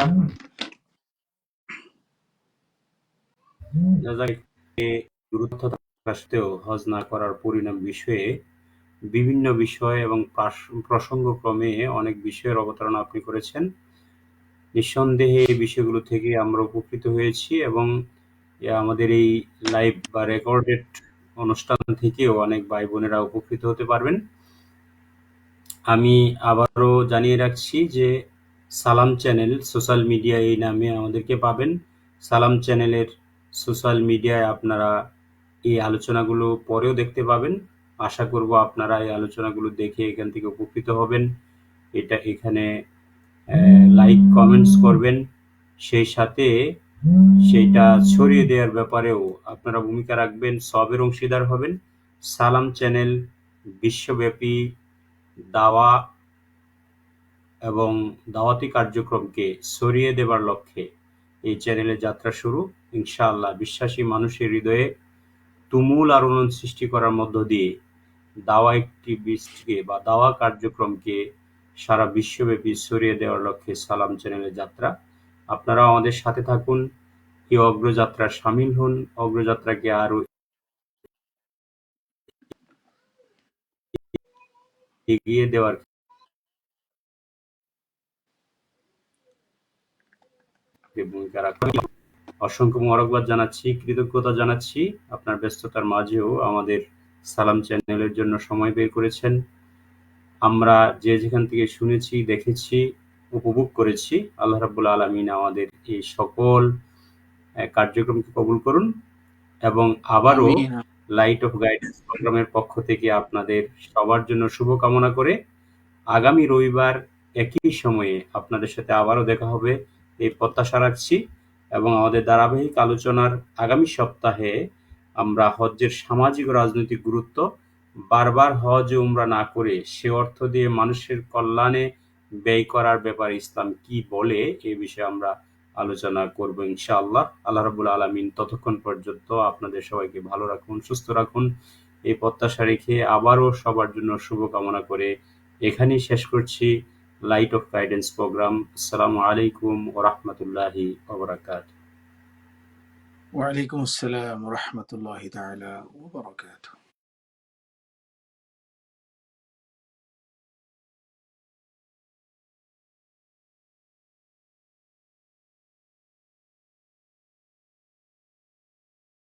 [SPEAKER 1] জাযাকে গুরুত্ব থাকা সত্ত্বেও হজ না করার পরিণাম বিষয়ে বিভিন্ন বিষয় এবং প্রসঙ্গক্রমে অনেক বিষয়ের অবতারণা আপনি করেছেন। নিঃসন্দেহে এই বিষয়গুলো থেকে আমরা উপকৃত হয়েছি, এবং আমাদের এই লাইভ বা রেকর্ডেড অনুষ্ঠান থেকেও অনেক ভাই বোনেরা উপকৃত হতে পারবেন। আমি আবারও জানিয়ে রাখছি যে সালাম চ্যানেল সোশ্যাল মিডিয়া এই নামে আমাদেরকে পাবেন। সালাম চ্যানেলের সোশ্যাল মিডিয়ায় আপনারা এই আলোচনাগুলো পরেও দেখতে পাবেন। আশা করব আপনারা এই আলোচনাগুলো দেখে এখান থেকে উপকৃত হবেন। এখানে লাইক কমেন্টস করবেন, সেই সাথে সেইটা ছড়িয়ে দেওয়ার ব্যাপারেও আপনারা ভূমিকা রাখবেন, সবের অংশীদার হবেন। সালাম চ্যানেল বিশ্বব্যাপী দাওয়া এবং দাওয়াতি কার্যক্রমকে ছড়িয়ে দেবার লক্ষ্যে এই চ্যানেলের যাত্রা শুরু। ইনশাআল্লাহ বিশ্বাসী মানুষের হৃদয়ে তুমুল আলোড়ন সৃষ্টি করার মধ্য দিয়ে দাওয়া অ্যাক্টিভিস্টকে বা দাওয়া কার্যক্রমকে সারা বিশ্বব্যাপী ছড়িয়ে দেওয়ার লক্ষ্যে সালাম চ্যানেলের যাত্রা। আপনারাও আমাদের সাথে থাকুন, এই অগ্রযাত্রায় সামিল হন, অগ্রযাত্রাকে আরো এগিয়ে দেওয়ার ভূমিকা রাখুন। অসংখ্য মোবারকবাদ জানাচ্ছি, কৃতজ্ঞতা জানাচ্ছি আপনার ব্যস্ততার মাঝেও আমাদের সালাম চ্যানেলের জন্য সময় বের করেছেন। আমরা যে যেখান থেকে শুনেছি, দেখেছি, উপভোগ করেছি, আল্লাহ রাব্বুল আলামিন আমাদের এই সকল কার্যক্রমকে কবুল করুন। এবং আবারও
[SPEAKER 2] আমিন।
[SPEAKER 1] লাইট অফ গাইডেন্স প্রোগ্রামের পক্ষ থেকে আপনাদের সবার জন্য শুভকামনা করে আগামী রবিবার একই সময়ে আপনাদের সাথে আবারও দেখা হবে এই প্রত্যাশা রাখছি। এবং আমাদের ধারাবাহিক আলোচনার আগামী সপ্তাহে আমরা হজ্জের সামাজিক ও রাজনৈতিক গুরুত্ব, বারবার হজ ও উমরা না করে সে অর্থ দিয়ে মানুষের কল্যাণে ব্যয় করার ব্যাপারে ইসলাম কি বলে, এই বিষয়ে আমরা আলোচনা করব ইনশাআল্লাহ। আল্লাহ রাব্বুল আলামিন ততক্ষণ পর্যন্ত আপনাদের সবাইকে ভালো রাখুন, সুস্থ রাখুন, এই প্রত্যাশা রেখে আবারও সবার জন্য শুভকামনা করে এখানেই শেষ করছি লাইট অফ গাইডেন্স প্রোগ্রাম। আসসালামু আলাইকুম ওয়া রাহমাতুল্লাহি ওয়া বারাকাতুহু।
[SPEAKER 2] ওয়ালাইকুম আসসালাম ওয়া রাহমাতুল্লাহি তাআলা ওয়া বারাকাতুহু।